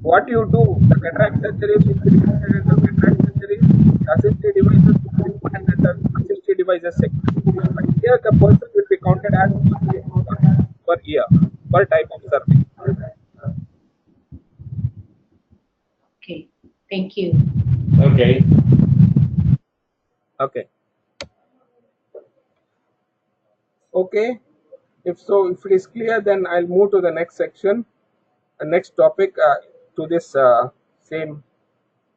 What you do, the cataract surgeries will be counted under cataract surgeries, the assisted devices will be put under the assisted devices section. But here the person will be counted as per year, per type of service. Okay, thank you. Okay. Okay. If it is clear, then I'll move to the next section, the next topic to this same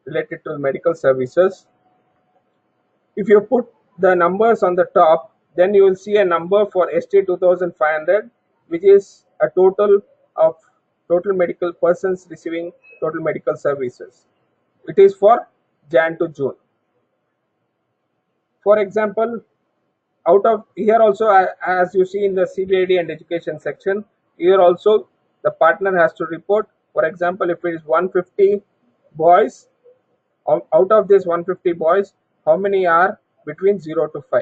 related to medical services. If you put the numbers on the top, then you will see a number for ST2500, which is a total of total medical persons receiving total medical services. It is for Jan to June. For example, out of here also, as you see in the CBID and education section, here also the partner has to report. For example, if it is 150 boys, out of this 150 boys, how many are between 0 to 5?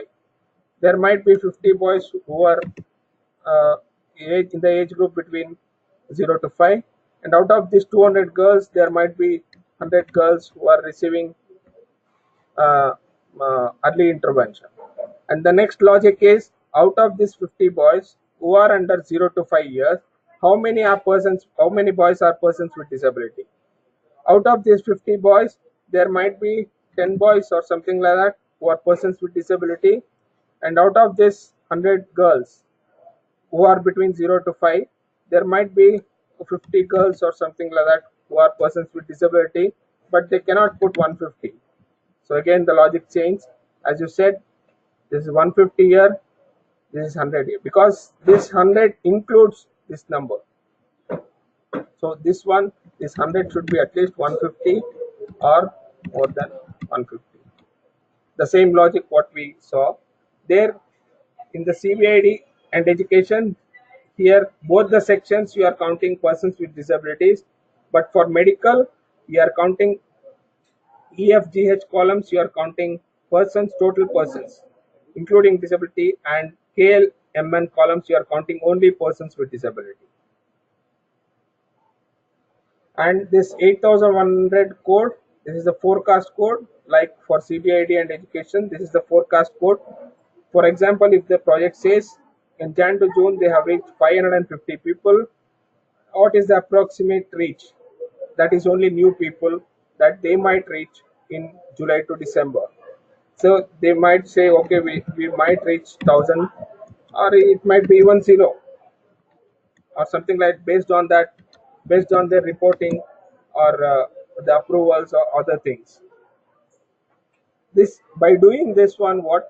There might be 50 boys who are in the age group between 0 to 5, and out of these 200 girls, there might be 100 girls who are receiving uh, early intervention. And the next logic is, out of these 50 boys who are under 0 to 5 years, how many boys are persons with disability? Out of these 50 boys, there might be 10 boys or something like that who are persons with disability, and out of this 100 girls who are between 0 to 5, there might be 50 girls or something like that who are persons with disability, but they cannot put 150. So again the logic change. As you said, this is 150 here, this is 100 here, because this 100 includes this number. So this 100 should be at least 150 or more than 150. The same logic what we saw there in the CBID and education. Here both the sections you are counting persons with disabilities, but for medical you are counting EFGH columns, you are counting persons, total persons, including disability, and KLMN columns, you are counting only persons with disability. And this 8100 code, this is the forecast code, like for CBID and education, this is the forecast code. For example, if the project says in Jan to June they have reached 550 people, what is the approximate reach? That is only new people that they might reach in July to December. So they might say, okay, we might reach 1000, or it might be even 0 or something like, based on that, based on their reporting or the approvals or other things. This, by doing this one, what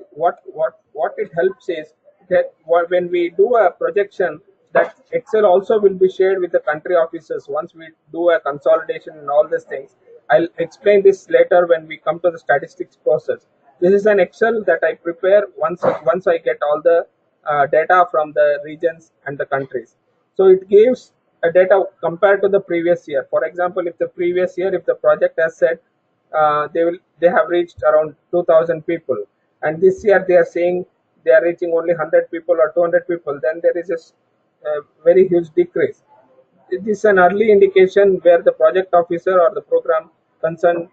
it helps is that when we do a projection, that Excel also will be shared with the country officers once we do a consolidation and all these things. I'll explain this later when we come to the statistics process. This is an Excel that I prepare once I get all the data from the regions and the countries. So it gives a data compared to the previous year. For example, if the previous year, if the project has said they have reached around 2000 people, and this year they are saying they are reaching only 100 people or 200 people, then there is a very huge decrease. It is an early indication where the project officer or the program concerned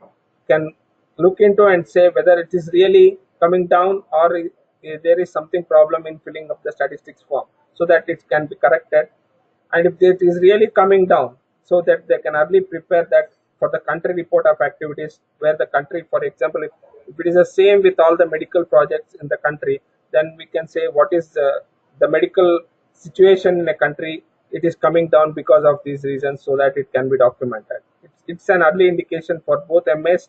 can look into and say whether it is really coming down, or there is something problem in filling up the statistics form, so that it can be corrected. And if it is really coming down, so that they can early prepare that for the country report of activities, where the country, for example, if it is the same with all the medical projects in the country, then we can say what is the medical situation in a country. It is coming down because of these reasons, so that it can be documented. It's an early indication for both MS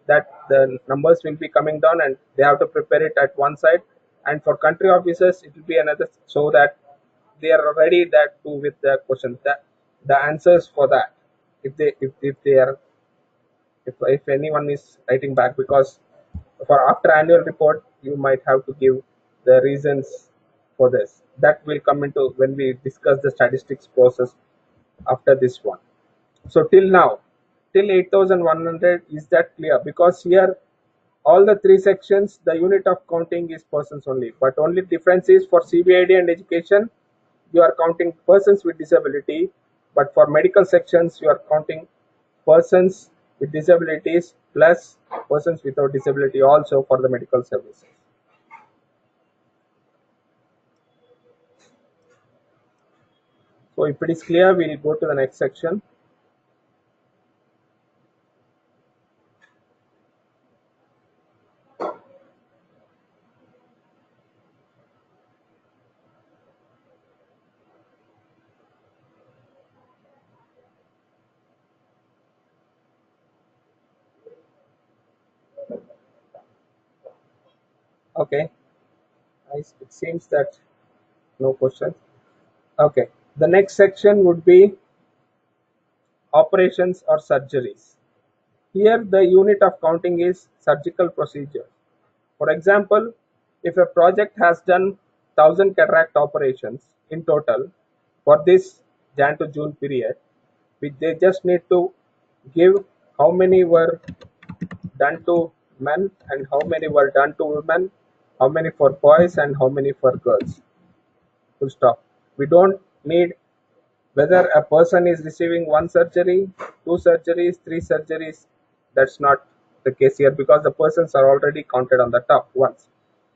that the numbers will be coming down, and they have to prepare it at one side, and for country officers it will be another, so that they are ready that too with the questions, that the answers for that, if they are, if anyone is writing back, because for after annual report you might have to give the reasons for this. That will come into when we discuss the statistics process after this one. So till now, till 8100, is that clear? Because here all the three sections, the unit of counting is persons only, but only difference is for CBID and education you are counting persons with disability, but for medical sections you are counting persons with disabilities plus persons without disability also for the medical services. So if it is clear, we will go to the next section. Okay, it seems that no questions. Okay, the next section would be operations or surgeries. Here the unit of counting is surgical procedure. For example, if a project has done 1000 cataract operations in total for this Jan to June period, they just need to give how many were done to men and how many were done to women, how many for boys and how many for girls. Full stop. We don't need whether a person is receiving one surgery, two surgeries, three surgeries. That's not the case here because the persons are already counted on the top once.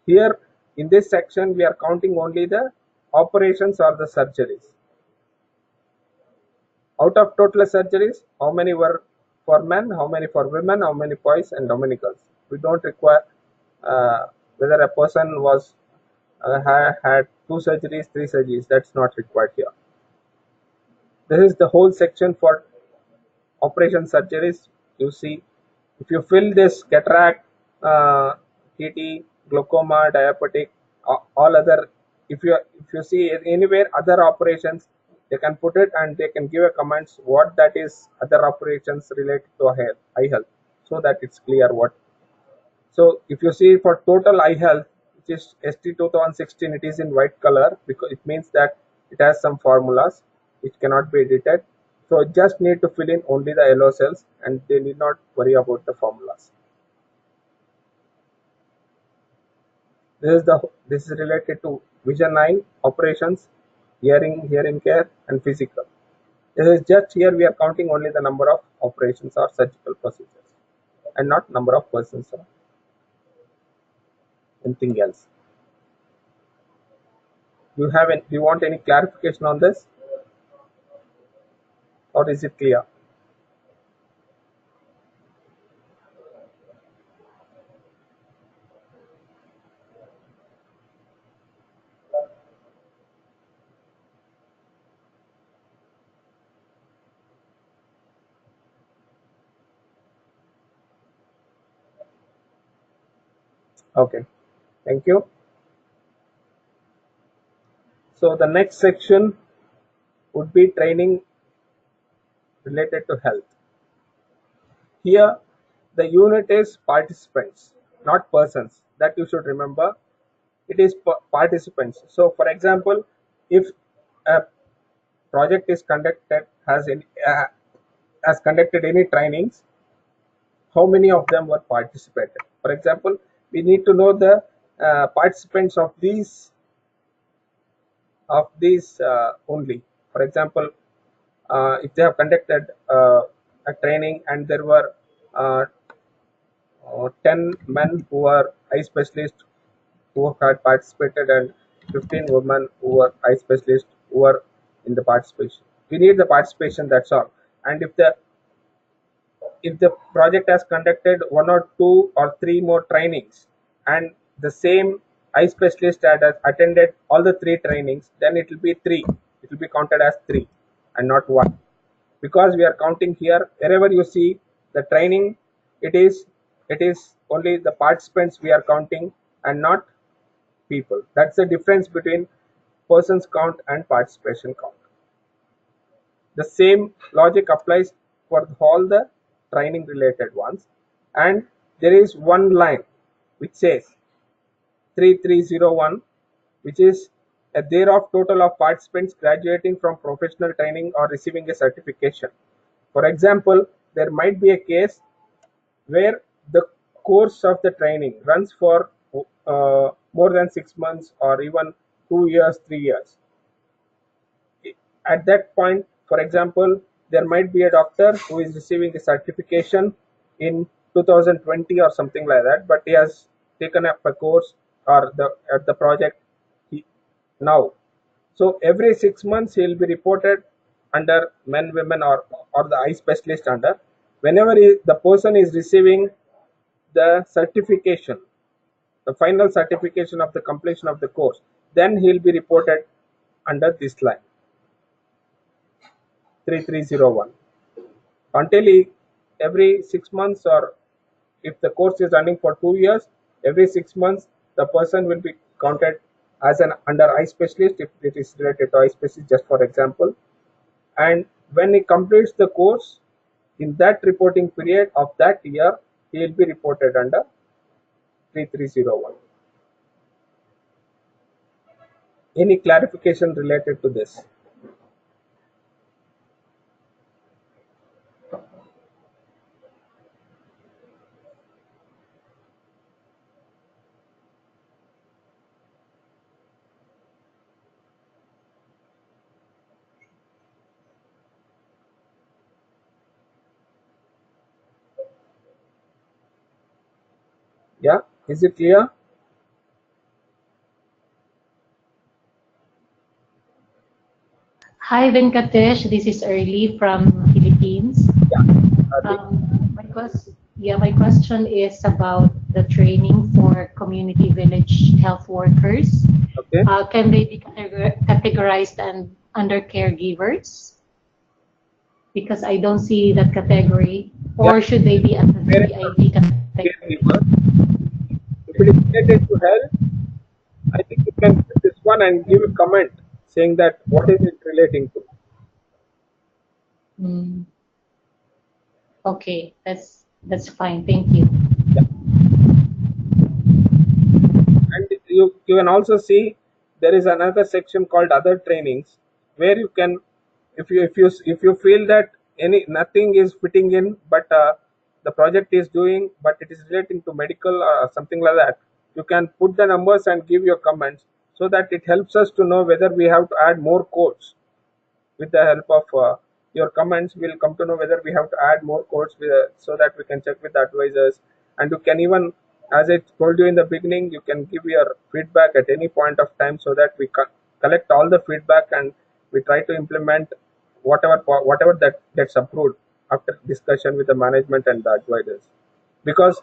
Here in this section we are counting only the operations or the surgeries. Out of total surgeries, how many were for men, how many for women, how many boys and how many girls. We don't require whether a person was had two surgeries, three surgeries. That's not required here. This is the whole section for operation surgeries. You see, if you fill this cataract, TT, glaucoma, diabetic, all other, if you see anywhere other operations, they can put it and they can give a comments what that is other operations related to eye health, so that it's clear what. So if you see for total eye health, which is ST 2016, it is in white color because it means that it has some formulas which cannot be edited. So just need to fill in only the yellow cells and they need not worry about the formulas. This is related to vision eye operations, hearing care and physical. This is just here we are counting only the number of operations or surgical procedures and not number of persons or anything else. Do you want any clarification on this, or is it clear? Okay, thank you. So the next section would be training related to health. Here the unit is participants, not persons. That you should remember. It is participants. So for example, if a project is conducted, has conducted any trainings, how many of them were participated? For example, we need to know the participants of these only. For example, if they have conducted a training and there were 10 men who are eye specialists who had participated and 15 women who were eye specialists who were in the participation. We need the participation, that's all. And if the project has conducted one or two or three more trainings and the same eye specialist had attended all the three trainings, then it will be three. It will be counted as three and not one. Because we are counting here, wherever you see the training, it is only the participants we are counting and not people. That's the difference between persons count and participation count. The same logic applies for all the training related ones, and there is one line which says 3301, which is a thereof total of participants graduating from professional training or receiving a certification. For example, there might be a case where the course of the training runs for more than 6 months or even 2 years, 3 years. At that point, for example, there might be a doctor who is receiving a certification in 2020 or something like that, but he has taken up a course or the project now. So every 6 months he will be reported under men, women, or the eye specialist under. Whenever the person is receiving the certification, the final certification of the completion of the course, then he will be reported under this line 3301. Until every 6 months, or if the course is running for 2 years, every 6 months the person will be counted as an under eye specialist if it is related to eye specialist, just for example. And when he completes the course, in that reporting period of that year, he will be reported under 3301. Any clarification related to this? Yeah, is it clear? Hi, Venkatesh. This is Early from Philippines. Yeah. My question is about the training for community village health workers. Okay. Can they be categorized under caregivers? Because I don't see that category. Or Yeah. should they be under the Parents are VIT category? caregiver. If it is related to health, I think you can put this one and give a comment saying that what is it relating to. Mm, okay, that's fine. Thank you. Yeah. And you can also see there is another section called other trainings where you can, if you feel that nothing is fitting in, but the project is doing, but it is relating to medical or something like that, you can put the numbers and give your comments, so that it helps us to know whether we have to add more codes. With the help of your comments, we'll come to know whether we have to add more codes so that we can check with the advisors. And you can even, as I told you in the beginning, you can give your feedback at any point of time, so that we collect all the feedback and we try to implement whatever that gets approved after discussion with the management and the advisors. Because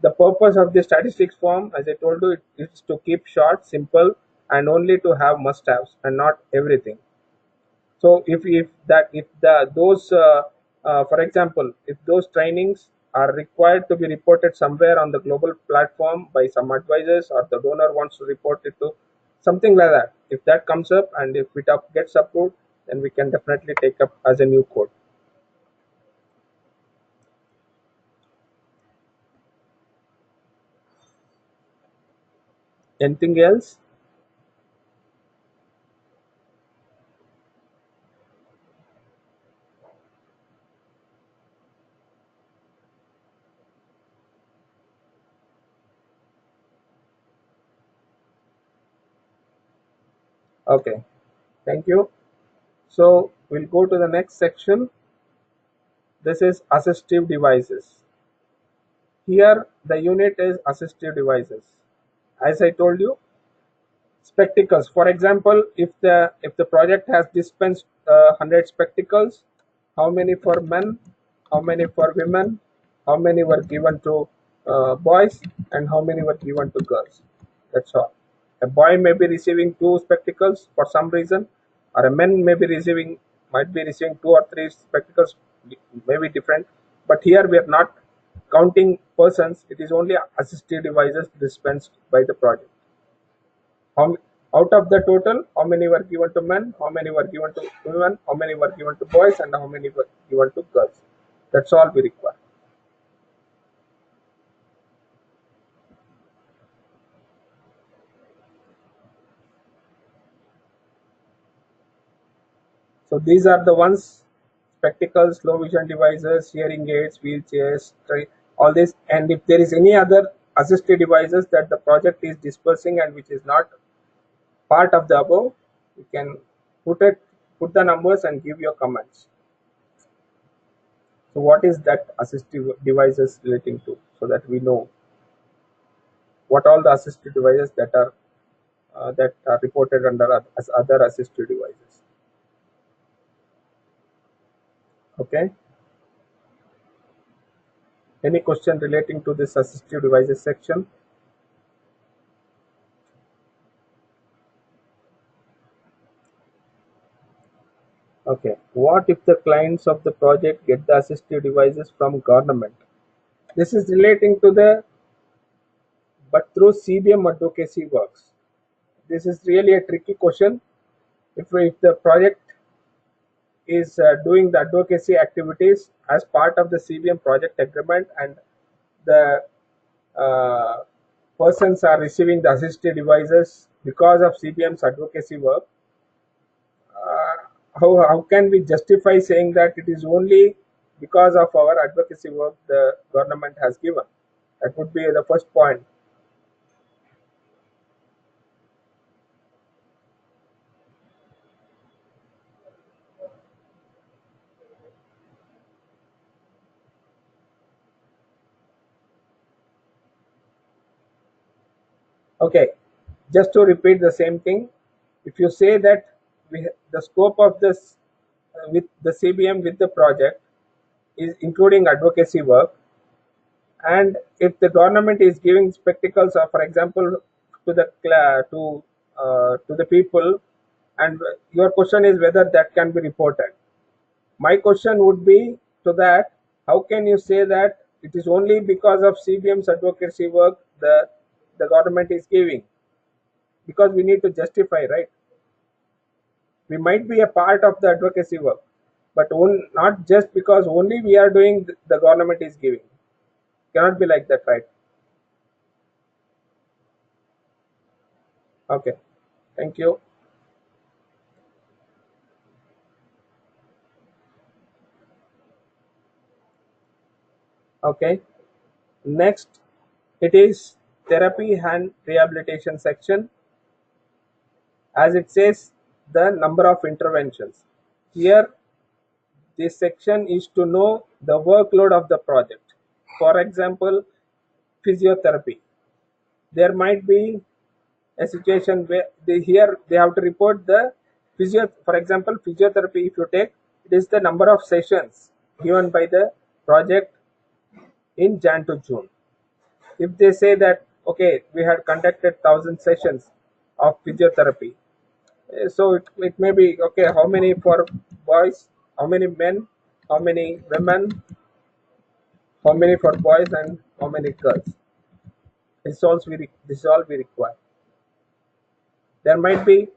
the purpose of the statistics form, as I told you, it is to keep short, simple, and only to have must-haves and not everything. So if those for example, if those trainings are required to be reported somewhere on the global platform by some advisors, or the donor wants to report it to something like that, if that comes up and if it gets approved, then we can definitely take up as a new code. Anything else? Okay, thank you. So we'll go to the next section. This is assistive devices. Here the unit is assistive devices. As I told you, spectacles, for example, if the project has dispensed 100 spectacles, how many for men, how many for women, how many were given to boys, and how many were given to girls. That's all. A boy may be receiving 2 spectacles for some reason, or a man might be receiving 2 or 3 spectacles, may be different. But here we are not counting persons, it is only assistive devices dispensed by the project. How, out of the total, how many were given to men, how many were given to women, how many were given to boys, and how many were given to girls. That's all we require. So these are the ones: spectacles, low vision devices, hearing aids, wheelchairs, all this. And if there is any other assistive devices that the project is dispersing and which is not part of the above, you can put the numbers and give your comments. So what is that assistive devices relating to, so that we know what all the assistive devices that are reported under as other assistive devices. Okay. Any question relating to this assistive devices section? Okay. What if the clients of the project get the assistive devices from government? This is relating to the, but through CBM advocacy works. This is really a tricky question. If the project is doing the advocacy activities as part of the CBM project agreement, and the persons are receiving the assistive devices because of CBM's advocacy work, how can we justify saying that it is only because of our advocacy work the government has given? That would be the first point. Okay, just to repeat the same thing, if you say that the scope of this with the CBM with the project is including advocacy work, and if the government is giving spectacles, for example, to the to the people, and your question is whether that can be reported. My question would be to that: how can you say that it is only because of CBM's advocacy work the government is giving? Because we need to justify, right? We might be a part of the advocacy work, but not just because only we are doing the government is giving. Cannot be like that, right? Okay, thank you. Okay, next it is therapy and rehabilitation section. As it says, the number of interventions. Here, this section is to know the workload of the project. For example, physiotherapy. There might be a situation where they have to report the for example, physiotherapy, if you take, it is the number of sessions given by the project in Jan to June. If they say that, okay, we had conducted 1,000 sessions of physiotherapy, so it may be, okay, how many for boys, how many men, how many women, how many for boys, and how many girls. This is all we require. There might be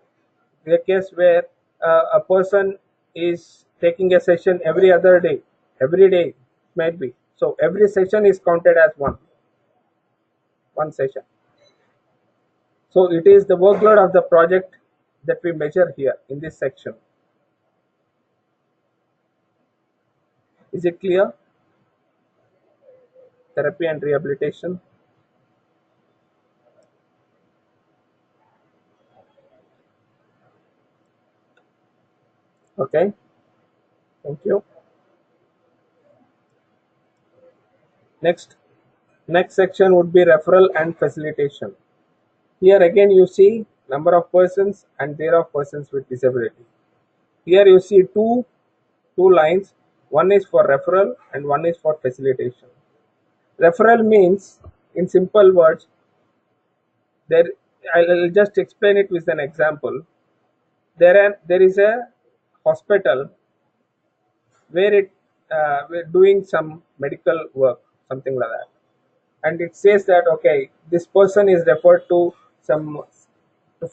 a case where a person is taking a session every day might be, so every session is counted as one session. So it is the workload of the project that we measure here in this section. Is it clear? Therapy and rehabilitation. Okay, thank you. Next section would be referral and facilitation. Here again you see number of persons and thereof persons with disability. Here you see two lines. One is for referral and one is for facilitation. Referral means, in simple words, I'll just explain it with an example. There is a hospital where we're doing some medical work, something like that, and it says that, okay, this person is referred to some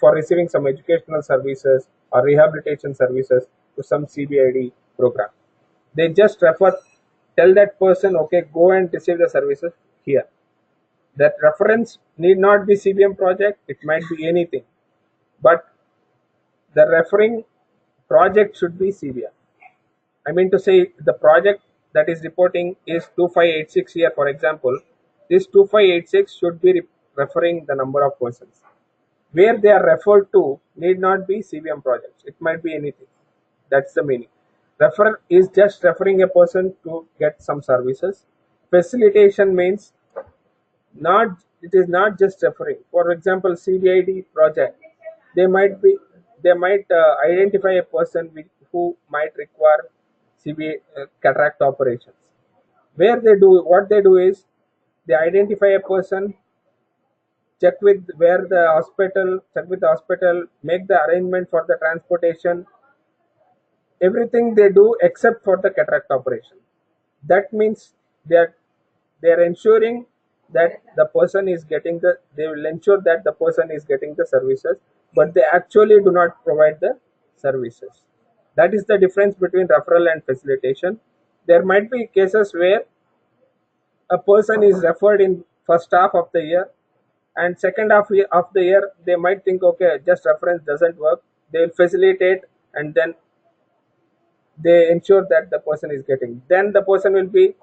for receiving some educational services or rehabilitation services to some CBID program. They just tell that person, okay, go and receive the services here. That reference need not be CBM project, it might be anything, but the referring project should be CBM. I mean to say, the project that is reporting is 2586 here, for example. This 2586 should be referring the number of persons. Where they are referred to need not be CBM projects. It might be anything. That's the meaning. Refer is just referring a person to get some services. Facilitation means it is not just referring. For example, CBID project, they might identify a person who might require cataract operations. What they do is they identify a person, check with the hospital, make the arrangement for the transportation, everything they do except for the cataract operation. That means they are ensuring that the person is getting they will ensure that the person is getting the services, but they actually do not provide the services. That is the difference between referral and facilitation. There might be cases where a person is referred in first half of the year, and second half of the year they might think, okay, just reference doesn't work, they will facilitate, and then they ensure that the person is getting, then the person will be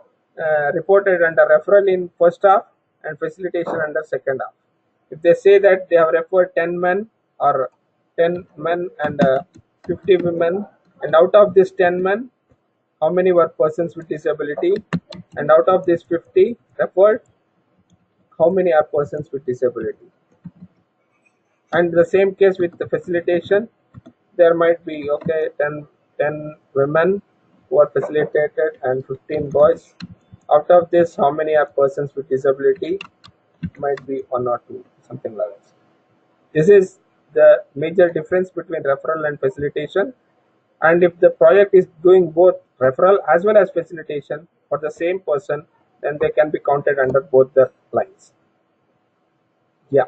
reported under referral in first half and facilitation under second half. If they say that they have referred 10 men or 10 men and 50 women, and out of this 10 men, how many were persons with disability, and out of this 50 referred, how many are persons with disability. And the same case with the facilitation, there might be, okay, 10 women who are facilitated and 15 boys. Out of this, how many are persons with disability? Might be 1 or 2, something like this. This is the major difference between referral and facilitation. And if the project is doing both referral as well as facilitation for the same person, then they can be counted under both the lines. Yeah,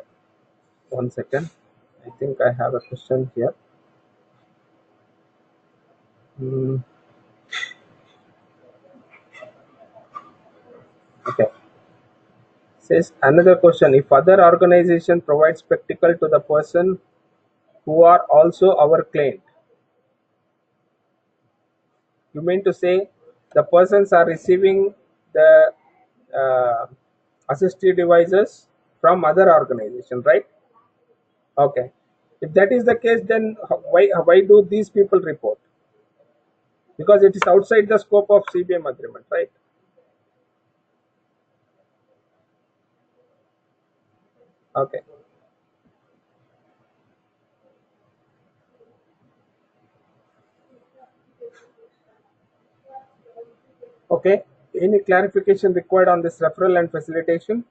1 second. I think I have a question here. Okay. Says another question: if other organization provides spectacle to the person who are also our client, you mean to say the persons are receiving the uh, assistive devices from other organization, right? Okay. If that is the case, then why do these people report? Because it is outside the scope of CBM agreement, right? Okay. Okay. Any clarification required on this referral and facilitation?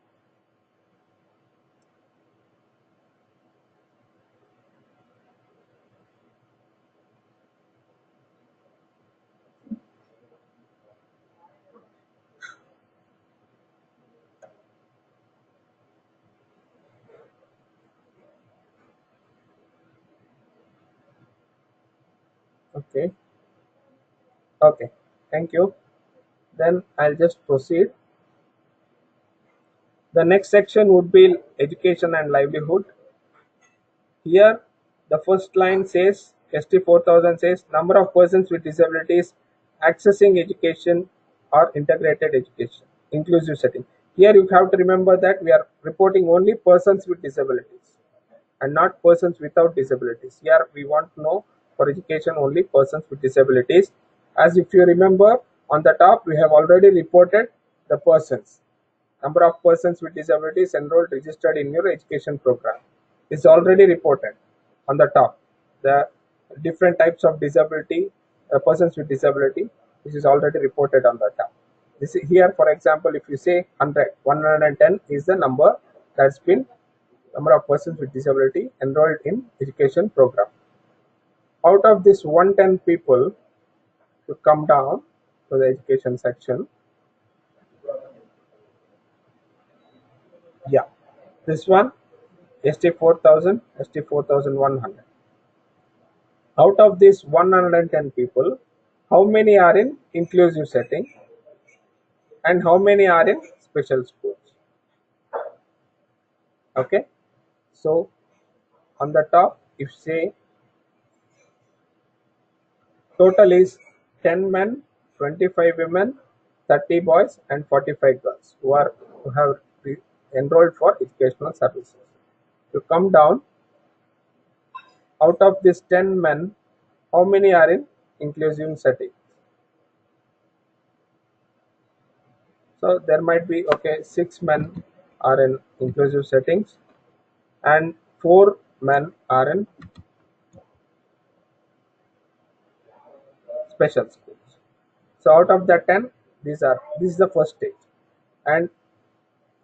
Okay. Okay. Thank you. Then I'll just proceed. The next section would be education and livelihood. Here, the first line says, ST 4000 says, number of persons with disabilities accessing education or integrated education, inclusive setting. Here you have to remember that we are reporting only persons with disabilities and not persons without disabilities. Here we want to know for education only persons with disabilities. As if you remember, on the top we have already reported the persons. Number of persons with disabilities enrolled registered in your education program is already reported on the top. The different types of disability, persons with disability, this is already reported on the top. This is here, for example, if you say 110 is the number that's been number of persons with disability enrolled in education program. Out of this 110 people, to come down to the education section, yeah, this one ST 4000, ST 4100. Out of these 110 people, how many are in inclusive setting and how many are in special schools? Okay, so on the top, if say total is 10 men, 25 women, 30 boys, and 45 girls who have enrolled for educational services. To come down, out of these 10 men, how many are in inclusive setting? So there might be, okay, 6 men are in inclusive settings and 4 men are in special schools. So out of the 10, this is the first stage. And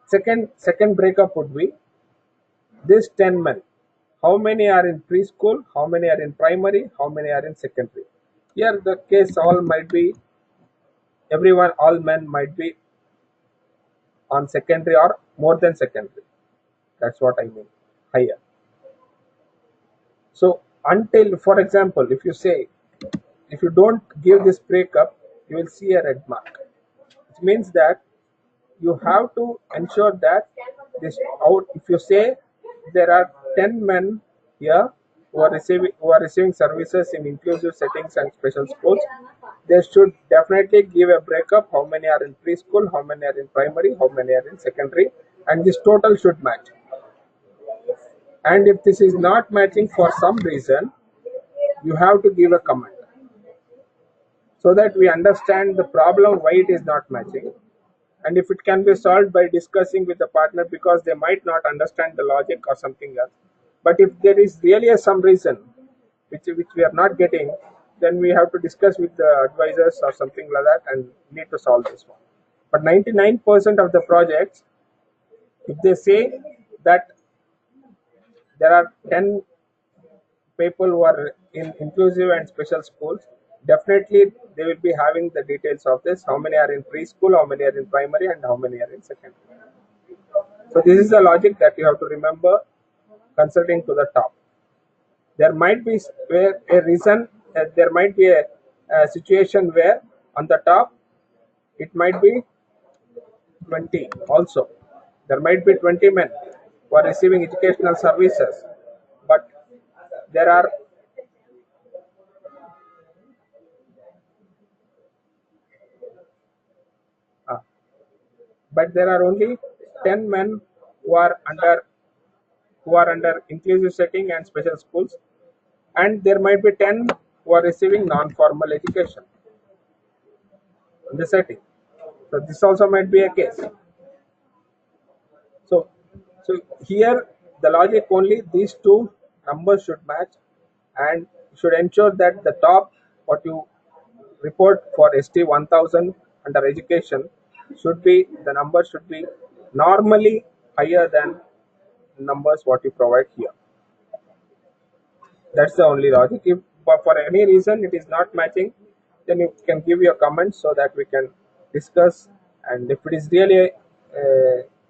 second breakup would be this 10 men. How many are in preschool? How many are in primary? How many are in secondary? Here the case all might be everyone, all men might be on secondary or more than secondary. That's what I mean, higher. So until, for example, if you say if you don't give this breakup, you will see a red mark, which means that you have to ensure that this out. If you say there are 10 men here who are receiving services in inclusive settings and special schools, they should definitely give a breakup: how many are in preschool, how many are in primary, how many are in secondary, and this total should match. And if this is not matching for some reason, you have to give a comment so that we understand the problem why it is not matching, and if it can be solved by discussing with the partner, because they might not understand the logic or something else. But if there is really some reason which we are not getting, then we have to discuss with the advisors or something like that and need to solve this one. But 99% of the projects, if they say that there are 10 people who are in inclusive and special schools, definitely they will be having the details of this: how many are in preschool, how many are in primary, and how many are in secondary. So this is the logic that you have to remember concerning to the top. There might be where a reason, there might be a situation where on the top it might be 20 also. There might be 20 men who are receiving educational services, but there are uh, only 10 men who are under inclusive setting and special schools, and there might be 10 who are receiving non-formal education in the setting. So this also might be a case. So, so here the logic only these two numbers should match, and should ensure that the top what you report for ST 1000 under education should be, the number should be normally higher than numbers what you provide here. That's the only logic. If for any reason it is not matching, then you can give your comments so that we can discuss. And if it is really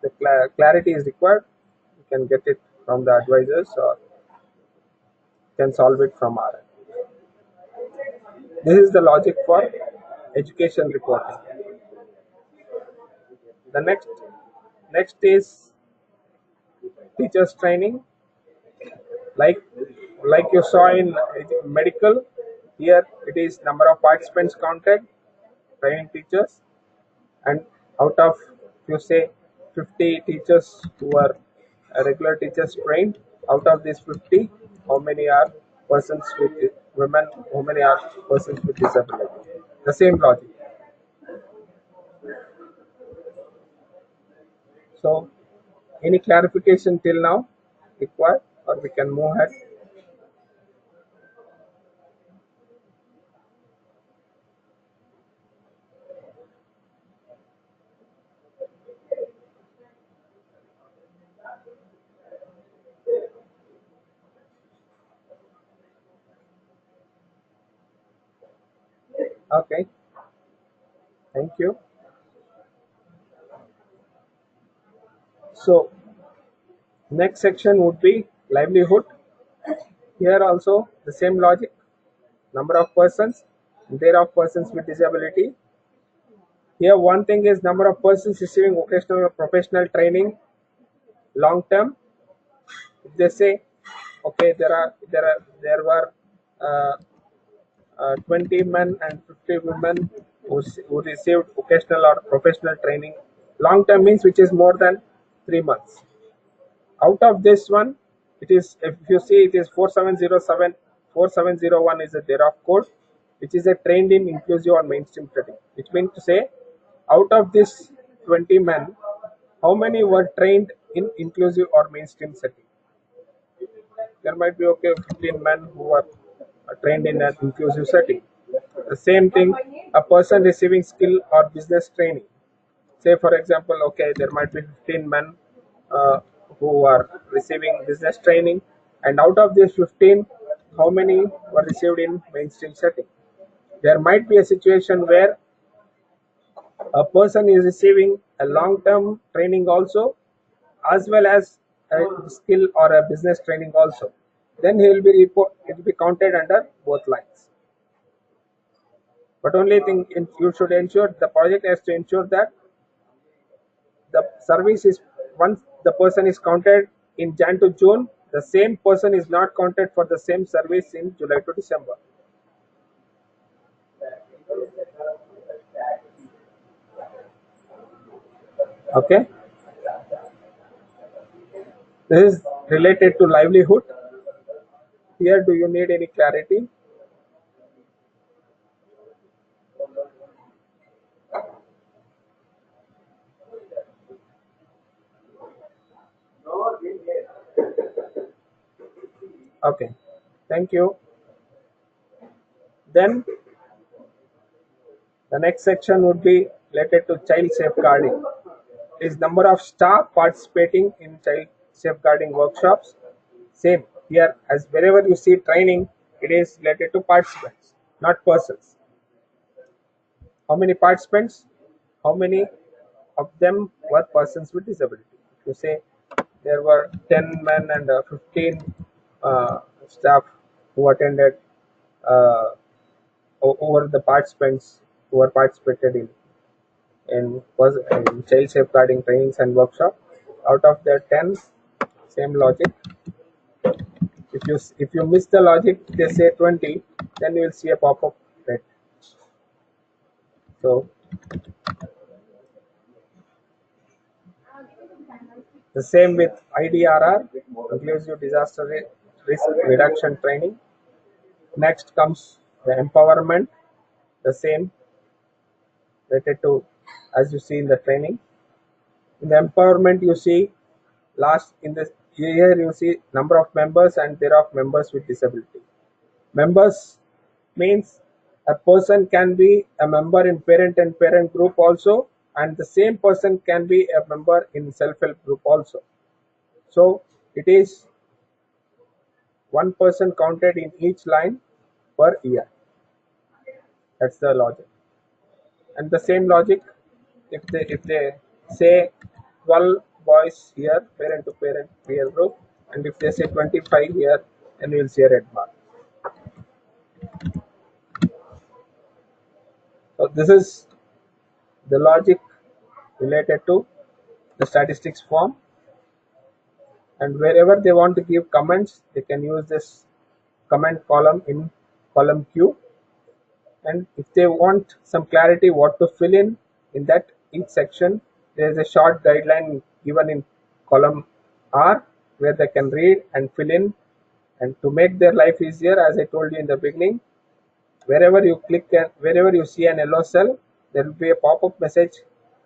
the clarity is required, we can get it from the advisors or can solve it from our end. This is the logic for education reporting. The next is teachers training. Like you saw in medical, here it is number of participants counted, training teachers, and out of, you say, 50 teachers who are regular teachers trained, out of these 50, how many are persons with women, how many are persons with disability? The same logic. So any clarification till now required, or we can move ahead? Okay, thank you. So next section would be livelihood. Here also the same logic: number of persons, thereof persons with disability. Here one thing is number of persons receiving vocational or professional training long term. If they say, okay, there were uh, 20 men and 50 women who received vocational or professional training long term, means which is more than 3 months. Out of this one, it is, if you see, it is 4707, 4701 is a thereof code, which is a trained in inclusive or mainstream setting, which means to say, out of this 20 men, how many were trained in inclusive or mainstream setting? There might be, okay, 15 men who are trained in an inclusive setting. The same thing, a person receiving skill or business training. Say for example, okay, there might be 15 men uh, who are receiving business training, and out of these 15, how many were received in mainstream setting? There might be a situation where a person is receiving a long-term training also, as well as a skill or a business training also. Then he will be counted under both lines. But only thing you should ensure, the project has to ensure that the service is, once the person is counted in Jan to June, the same person is not counted for the same service in July to December. Okay, this is related to livelihood. Here, do you need any clarity? Okay, thank you. Then the next section would be related to child safeguarding. Is number of staff participating in child safeguarding workshops. Same here, as wherever you see training, it is related to participants, not persons. How many participants? How many of them were persons with disability? If you say there were 10 men and 15 staff who attended, uh, over the participants who were participated in child safeguarding trainings and workshop. Out of the 10, same logic. If you miss the logic, they say 20, then you will see a pop-up red. So the same with IDRR, inclusive disaster risk reduction training. Next comes the empowerment, the same related to, as you see in the training. In the empowerment, you see last in this here you see number of members and thereof members with disability. Members means a person can be a member in parent and parent group also, and the same person can be a member in self-help group also. So it is one person counted in each line per year. That's the logic. And the same logic, if they say 12 boys here, parent to parent peer group, and if they say 25 here, then you will see a red mark. So this is the logic related to the statistics form, and wherever they want to give comments, they can use this comment column in column Q, and if they want some clarity what to fill in that each section, there is a short guideline given in column R where they can read and fill in. And to make their life easier, as I told you in the beginning, wherever you click and wherever you see an yellow cell, there will be a pop-up message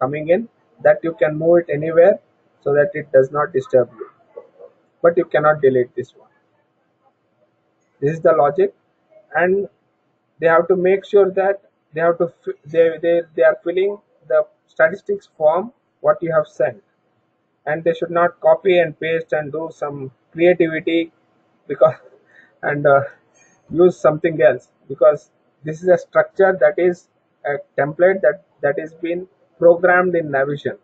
coming in that you can move it anywhere so that it does not disturb you, but you cannot delete this one. This is the logic, and they have to make sure that they are filling the statistics form what you have sent, and they should not copy and paste and do some creativity because and use something else, because this is a structure that is a template that is been programmed in Navision.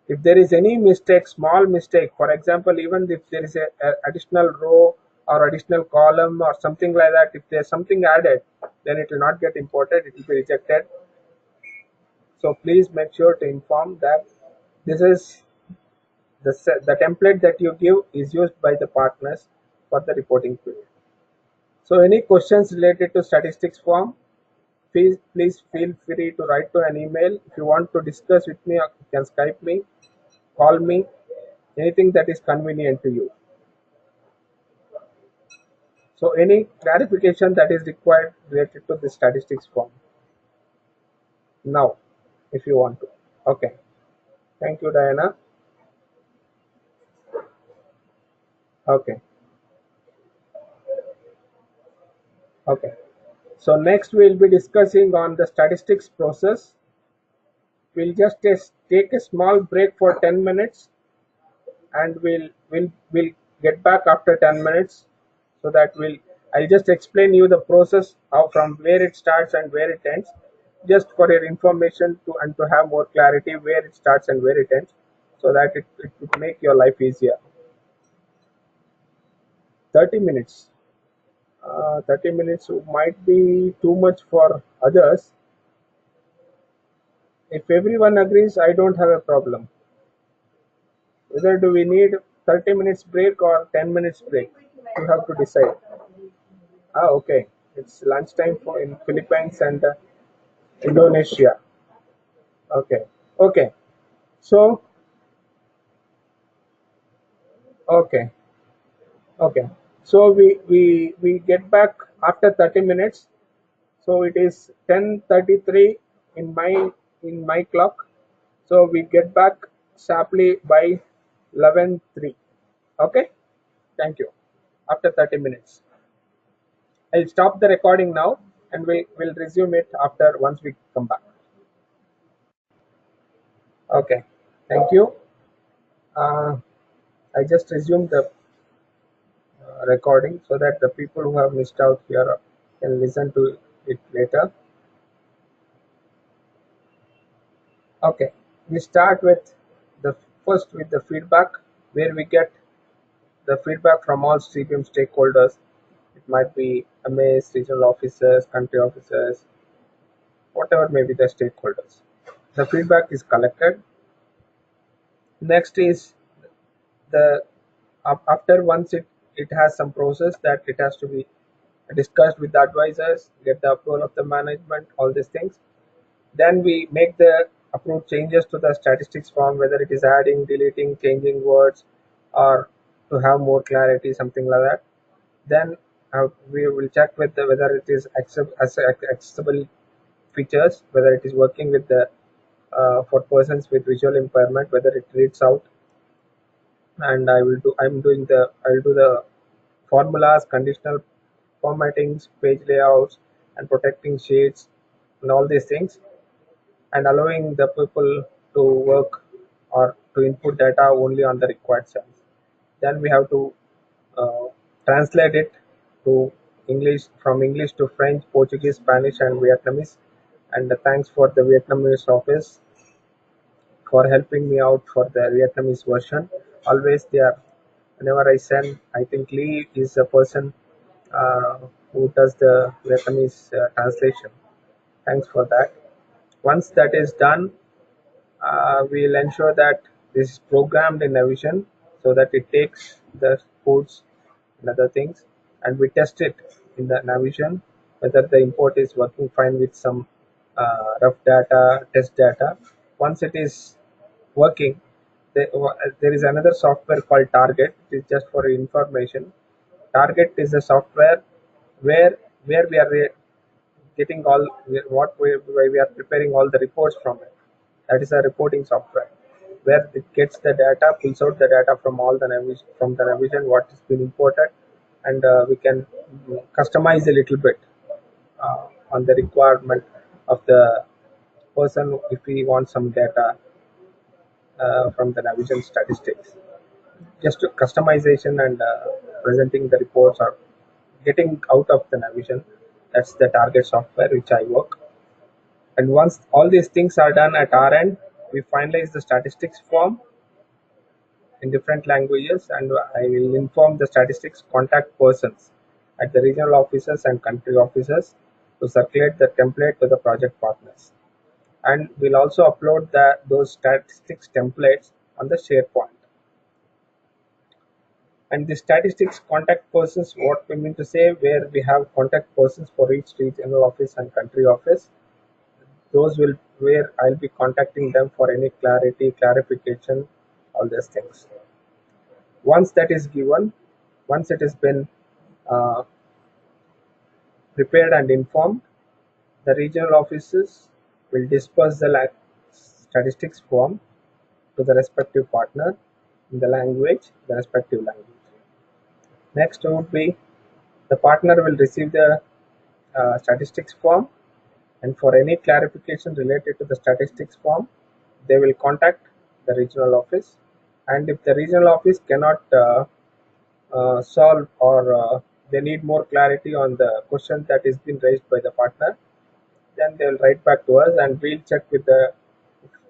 If there is any mistake, small mistake, for example, even if there is a additional row or additional column or something like that, if there's something added, then it will not get imported, it will be rejected. So please make sure to inform that this is the template that you give is used by the partners for the reporting period. So any questions related to statistics form, please feel free to write to an email. If you want to discuss with me, you can Skype me, call me, anything that is convenient to you. So any clarification that is required related to the statistics form now, if you want to. Okay. Thank you, Diana. Okay. Okay. So next we'll be discussing on the statistics process. We'll just take a small break for 10 minutes, and we'll get back after 10 minutes, so that I'll just explain you the process how from where it starts and where it ends, just for your information to have more clarity where it starts and where it ends, so that it would make your life easier. 30 minutes. 30 minutes might be too much for others, If everyone agrees, I don't have a problem. Whether do we need 30 minutes break or 10 minutes break? You have to decide. Okay. It's lunchtime for in Philippines and Indonesia. Okay. Okay. So, okay. Okay. So we get back after 30 minutes. So it is 10:33 in my clock. So we get back sharply by 11:03. Okay. Thank you. After 30 minutes. I'll stop the recording now and we'll resume it after once we come back. Okay. Thank you. I just resumed the recording so that the people who have missed out here can listen to it later. Okay, we start with the first with the feedback, where we get the feedback from all CPM stakeholders. It might be MAs, regional officers, country officers, whatever may be the stakeholders. The feedback is collected. Next is the after once it has some process that it has to be discussed with the advisors, get the approval of the management, all these things. Then we make the approved changes to the statistics form, whether it is adding, deleting, changing words, or to have more clarity, something like that. Then we will check with whether it is accessible features, whether it is working with the for persons with visual impairment, whether it reads out. And I will do the formulas, conditional formattings, page layouts, and protecting shades, and all these things, and allowing the people to work or to input data only on the required cells. Then we have to uh, translate it to English, from English to French, Portuguese, Spanish, and Vietnamese. And thanks for the Vietnamese office for helping me out for the Vietnamese version. Always they are, whenever I send, I think Lee is a person uh, who does the Vietnamese translation. Thanks for that. Once that is done, we'll ensure that this is programmed in Navision so that it takes the codes and other things, and we test it in the Navision whether the import is working fine with some rough data, test data. Once it is working, there is another software called Target. It is just for information. Target is a software where we are getting all what we are preparing all the reports from it. That is a reporting software where it gets the data, pulls out the data from all the from the Navision what has been imported, and we can customize a little bit on the requirement of the person if we want some data from the Navision statistics. Just to customization and presenting the reports or getting out of the Navision. That's the Target software which I work. And once all these things are done at our end, we finalize the statistics form in different languages, and I will inform the statistics contact persons at the regional offices and country offices to circulate the template to the project partners. And we'll also upload those statistics templates on the SharePoint. And the statistics contact persons, what we mean to say, where we have contact persons for each regional office and country office. Those will where I'll be contacting them for any clarity, clarification, all these things. Once that is given, once it has been uh, prepared and informed, the regional offices will disperse the statistics form to the respective partner in the respective language. Next would be the partner will receive the statistics form, and for any clarification related to the statistics form, they will contact the regional office. And if the regional office cannot solve, or they need more clarity on the question that is being raised by the partner, then they will write back to us, and we'll check with the,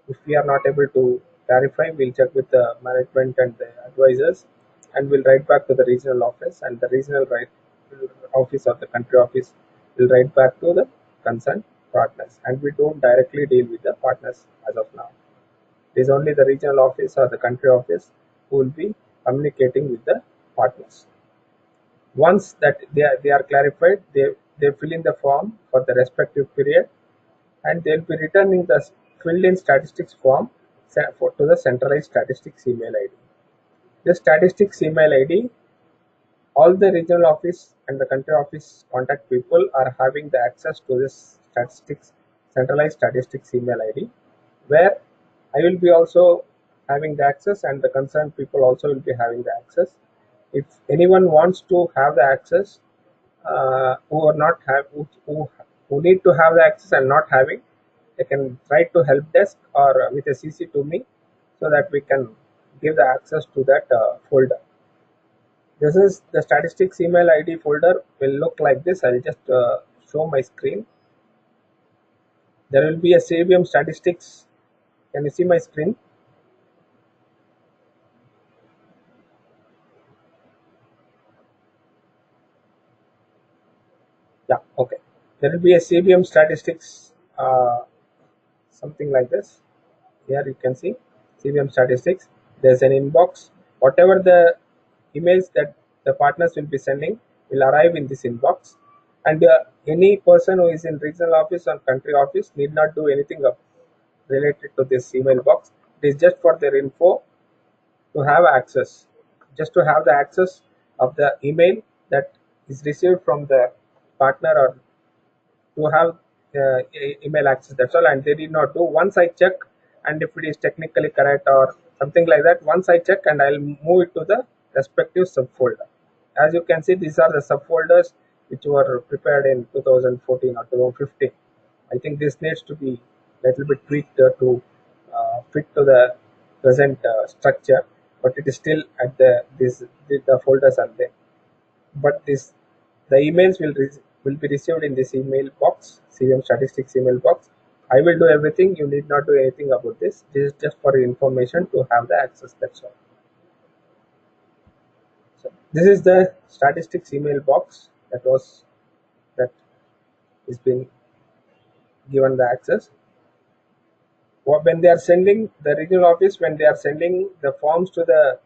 if we are not able to clarify, we'll check with the management and the advisors, and we'll write back to the regional office, and the regional office or the country office will write back to the concerned partners, and we don't directly deal with the partners as of now. It is only the regional office or the country office who will be communicating with the partners. Once that they are clarified, they fill in the form for the respective period, and they'll be returning the filled in statistics form to the centralized statistics email ID. The statistics email ID, all the regional office and the country office contact people are having the access to this centralized statistics email ID, where I will be also having the access, and the concerned people also will be having the access. If anyone wants to have the access, who are not have who need to have the access and not having, they can write to help desk or with a CC to me, so that we can give the access to that folder. This is the statistics email ID folder will look like this. I'll just show my screen. There will be a CVM statistics. Can you see my screen? Yeah, okay. There will be a CVM statistics, something like this. Here you can see CVM statistics. There's an inbox. Whatever the emails that the partners will be sending will arrive in this inbox, and any person who is in regional office or country office need not do anything related to this email box. It is just for their info to have access, just to have the access of the email that is received from the partner, or to have email access. That's all, and they did not do. Once I check, and if it is technically correct or something like that, once I check, and I'll move it to the respective subfolder. As you can see, these are the subfolders which were prepared in 2014 or 2015. I think this needs to be a little bit tweaked to fit to the present structure, but it is still at the folders are there. But the emails will be received in this email box, CVM statistics email box. I will do everything. You need not do anything about this. This is just for your information to have the access. That's all. So this is the statistics email box that is being given the access. When they are sending the regional office, when they are sending the forms to the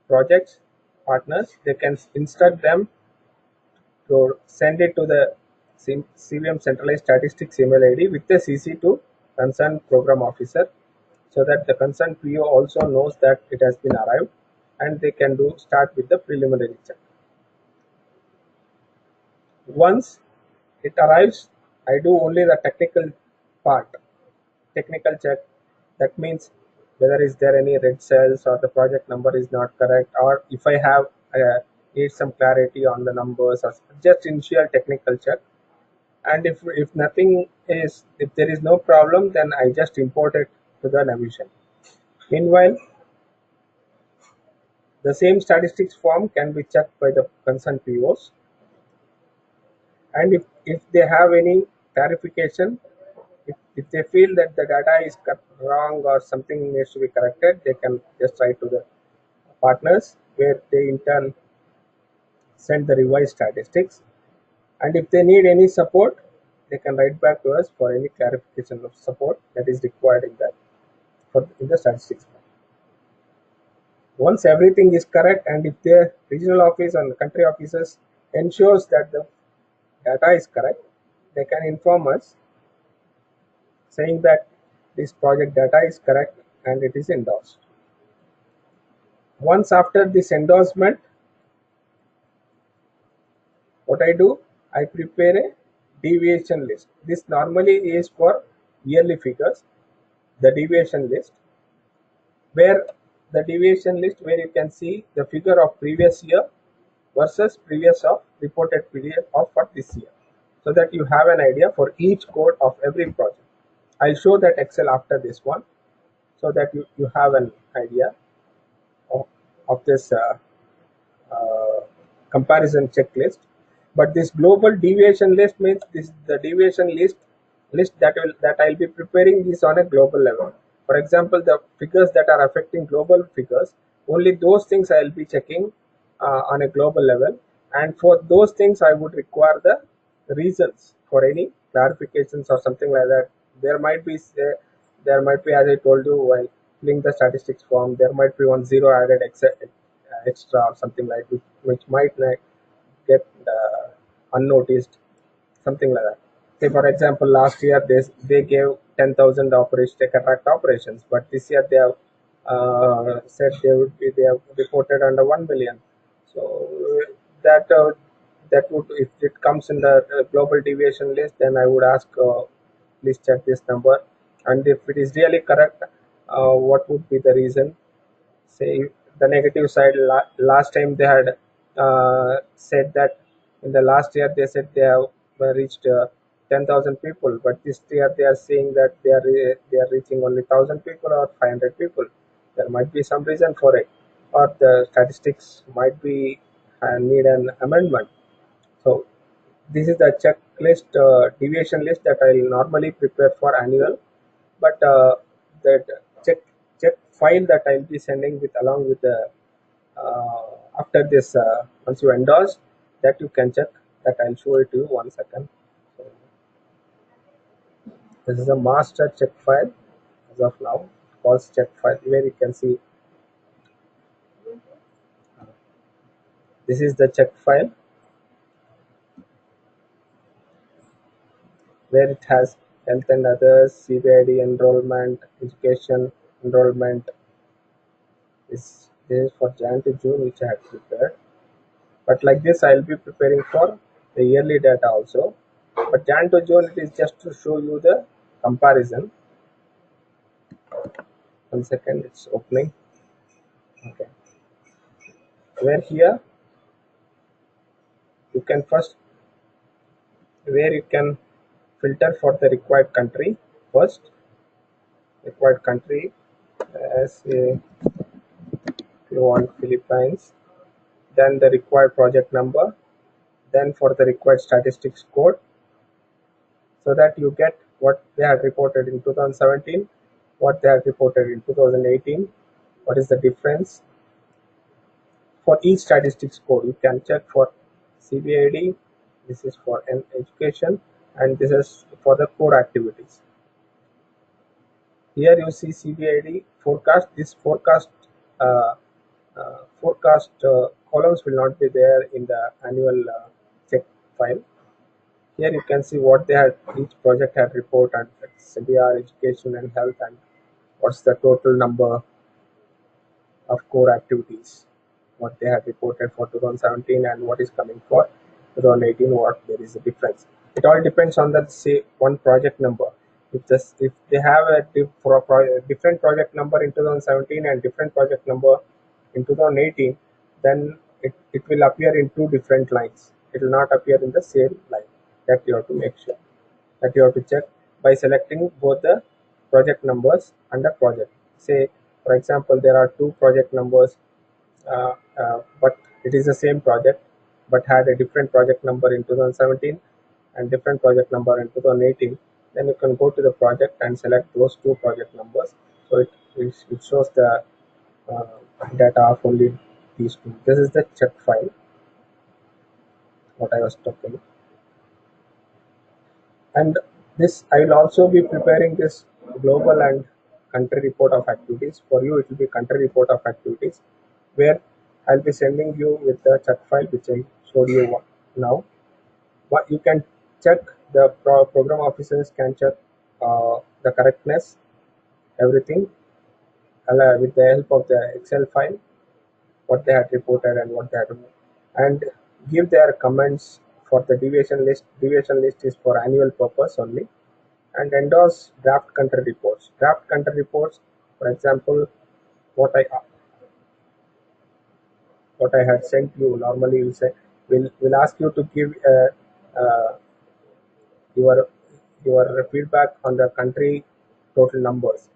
projects partners, they can instruct them to send it to the CVM centralized statistics email ID with a CC to concerned program officer, so that the concerned PO also knows that it has been arrived, and they can start with the preliminary check. Once it arrives, I do only the technical part, technical check. That means whether is there any red cells, or the project number is not correct, or if I have need some clarity on the numbers, or just initial technical check. And if nothing is, if there is no problem, then I just import it to the Navision. Meanwhile, the same statistics form can be checked by the concerned POs, and if they have any clarification, if they feel that the data is wrong or something needs to be corrected, they can just write to the partners, where they in turn send the revised statistics. And if they need any support, they can write back to us for any clarification of support that is required in the statistics. Once everything is correct, and if the regional office and the country offices ensures that the data is correct, they can inform us saying that this project data is correct and it is endorsed. Once after this endorsement, what I do, I prepare a deviation list. This normally is for yearly figures, the deviation list, where you can see the figure of previous year versus previous of reported period of for this year, so that you have an idea for each code of every project. I'll show that Excel after this one, so that you have an idea of this comparison checklist. But this global deviation list means the deviation list that I'll be preparing is on a global level. For example, the figures that are affecting global figures, only those things I'll be checking on a global level, and for those things I would require the reasons for any clarifications or something like that. There might be as I told you while filling the statistics form, there might be one zero added extra or something like which might like get unnoticed, something like that. Say for example, last year they gave 10,000 cataract operations, but this year they have said they have reported under 1 million. So that that would, if it comes in the global deviation list, then I would ask, please check this number, and if it is really correct, what would be the reason? Say the negative side, last time they had said that in the last year they said they have reached 10,000 people, but this year they are saying that they are reaching only 1,000 people or 500 people. There might be some reason for it, or the statistics might be need an amendment. So this is the checklist, deviation list that I will normally prepare for annual, but that check check file that I'll be sending with along with the after this, once you endorse, that you can check, that I'll show it to you. 1 second. So this is a master check file as of now, calls check file, where you can see this is the check file where it has health and others, CBID, enrollment, education, enrollment. This is for Jan to June, which I have prepared. But like this, I'll be preparing for the yearly data also. But Jan to June, it is just to show you the comparison. 1 second, it's opening. Okay. Where here you can first, where you can filter for the required country first. Required country, as you want Philippines, then the required project number, then for the required statistics code, so that you get what they had reported in 2017, what they had reported in 2018, what is the difference. For each statistics code, you can check for CBID, this is for an education, and this is for the core activities. Here you see CBID forecast. This uh, forecast columns will not be there in the annual check file. Here you can see what they had, each project had reported, CBR, education and health, and what's the total number of core activities, what they had reported for 2017 and what is coming for 2018, what there is a difference. It all depends on the, say, one project number. If they have a different project number in 2017 and different project number in 2018, then it will appear in two different lines. It will not appear in the same line. That you have to make sure, that you have to check by selecting both the project numbers under project. Say for example, there are two project numbers, but it is the same project but had a different project number in 2017 and different project number in 2018. Then you can go to the project and select those two project numbers, so it shows the uh, data of only these two. This is the check file, what I was talking. And this, I will also be preparing this global and country report of activities. For you, it will be country report of activities, where I'll be sending you with the check file which I showed you now. What you can check, the program officers can check the correctness, everything, with the help of the Excel file, what they had reported and what they had, and give their comments for the deviation list. Deviation list is for annual purpose only, and endorse draft country reports. Draft country reports, for example, what I had sent you. Normally, we'll ask you to give uh, your feedback on the country total numbers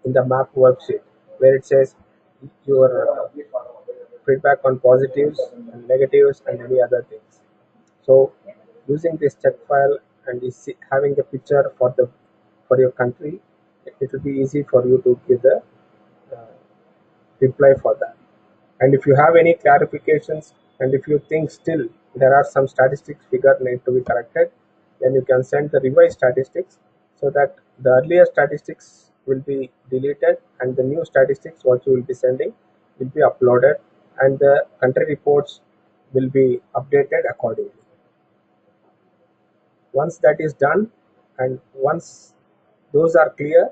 in the map worksheet, where it says your feedback on positives and negatives and any other things. So using this check file and having the picture for your country, it will be easy for you to give the uh, reply for that. And if you have any clarifications, and if you think still there are some statistics figure need to be corrected, then you can send the revised statistics, so that the earlier statistics will be deleted and the new statistics what you will be sending will be uploaded, and the country reports will be updated accordingly. Once that is done and once those are clear,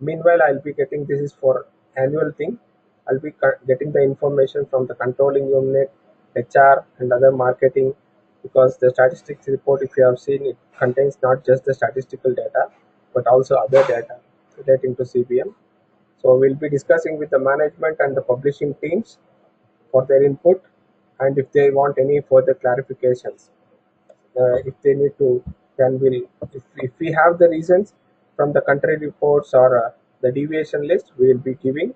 meanwhile I'll be getting, this is for annual thing, I'll be getting the information from the controlling unit, HR and other marketing, because the statistics report, if you have seen, it contains not just the statistical data but also other data relating to CBM. So we'll be discussing with the management and the publishing teams for their input, and if they want any further clarifications, if they need to, then we'll, if we have the reasons from the country reports or the deviation list, we will be giving.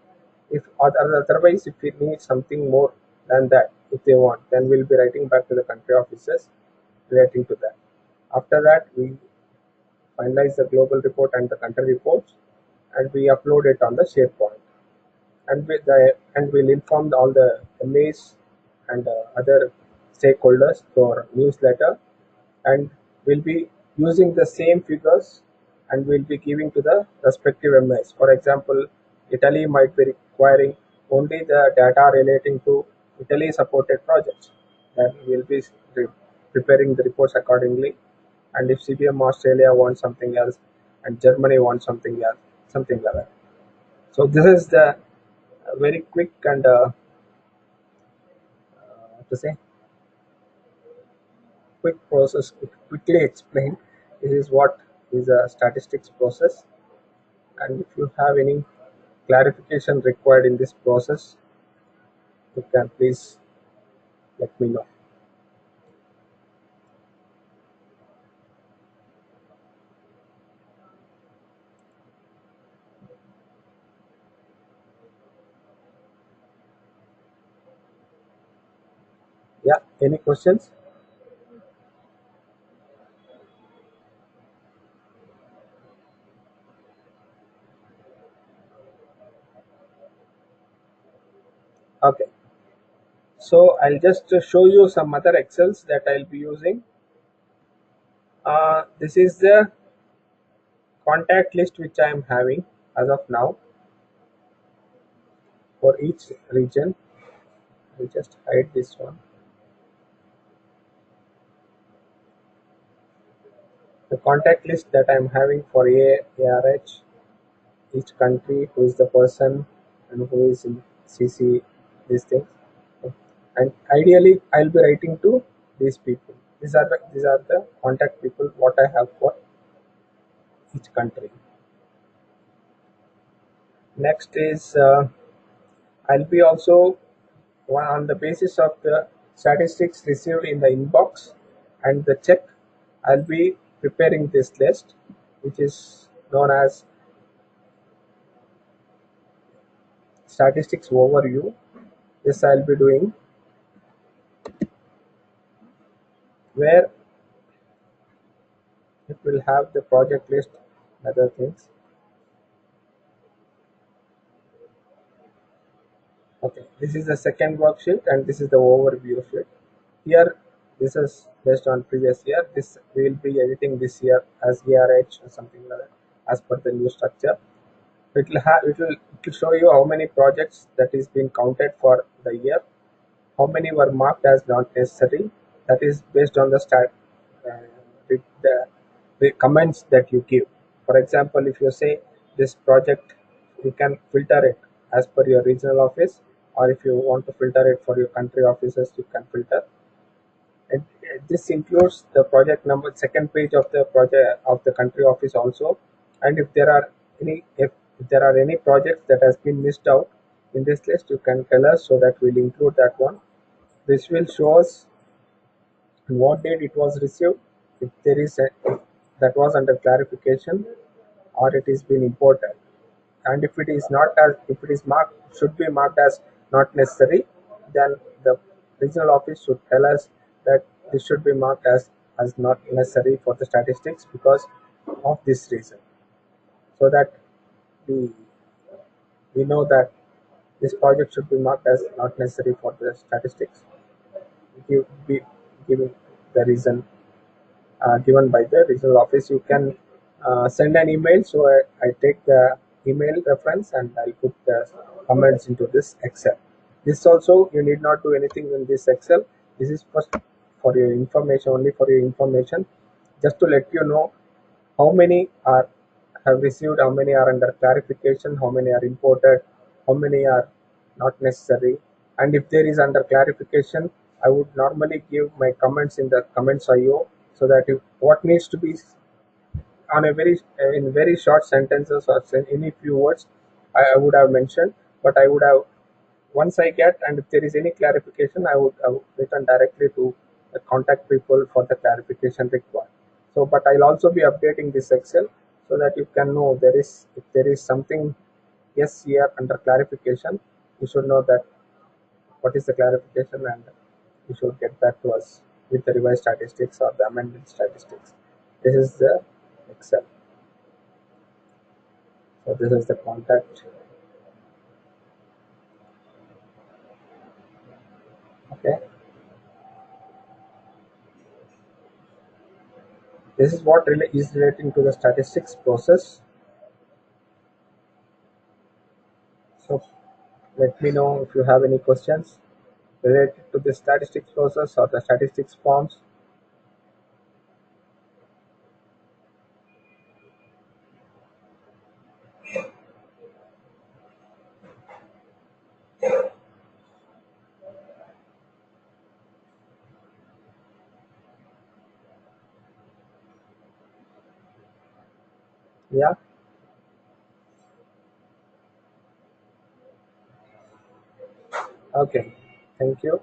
If otherwise, if we need something more than that, if they want, then we'll be writing back to the country officers relating to that. After that, we finalize the global report and the country reports, and we upload it on the SharePoint, and we'll inform all the MAs and other stakeholders for newsletter, and we'll be using the same figures and we'll be giving to the respective MAs. For example, Italy might be requiring only the data relating to Italy supported projects, then we'll be preparing the reports accordingly. And if CBM Australia wants something else and Germany wants something else, something like that. So this is the very quick and to say quick process, quickly explain. This is what is a statistics process, and if you have any clarification required in this process, you can please let me know. Yeah, any questions? Okay, so I'll just show you some other excels that I'll be using. This is the contact list which I am having as of now for each region. I'll just hide this one. The contact list that I'm having for ARH, each country, who is the person and who is in CC, these things. And ideally, I'll be writing to these people. These are the contact people what I have for each country. Next is I'll be also, on the basis of the statistics received in the inbox and the check, I'll be preparing this list, which is known as statistics overview. This I'll be doing, where it will have the project list and other things. Okay, this is the second worksheet and this is the overview sheet. Here, this is based on previous year. This we will be editing this year as ARH or something like that, as per the new structure. It will show you how many projects that is being counted for the year, how many were marked as not necessary. That is based on the the, the comments that you give. For example, if you say this project, you can filter it as per your regional office, or if you want to filter it for your country offices, you can filter. And this includes the project number, second page of the project of the country office also. And if there are if there are any projects that has been missed out in this list, you can tell us so that we'll include that one. This will show us what date it was received, if there is if that was under clarification or it is been imported, and if it is not, as if it is marked, should be marked as not necessary, then the regional office should tell us that this should be marked as not necessary for the statistics because of this reason, so that we we know that this project should be marked as not necessary for the statistics, give be giving the reason given by the regional office. You can send an email, so I take the email reference and I'll put the comments into this Excel. This also, you need not do anything in this Excel. This is first for your information, only for your information, just to let you know how many are have received, how many are under clarification, how many are imported, how many are not necessary. And if there is under clarification, I would normally give my comments in the comments IO, so that if what needs to be on a very in very short sentences or any few words, I would have mentioned, but I would have, once I get, and if there is any clarification, I would have written directly to the contact people for the clarification required. So, but I'll also be updating this Excel, so that you can know there is, if there is something yes here under clarification, you should know that what is the clarification, and you should get back to us with the revised statistics or the amended statistics. This is the Excel. So this is the contact. Okay. This is what is relating to the statistics process. So let me know if you have any questions related to the statistics process or the statistics forms. Yeah. Okay. Thank you.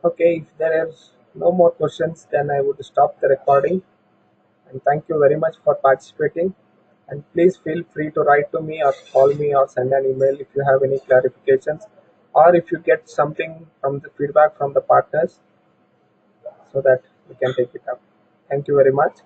Okay. If there is no more questions, then I would stop the recording. And thank you very much for participating. And please feel free to write to me or call me or send an email if you have any clarifications, or if you get something from the feedback from the partners, so that we can take it up. Thank you very much.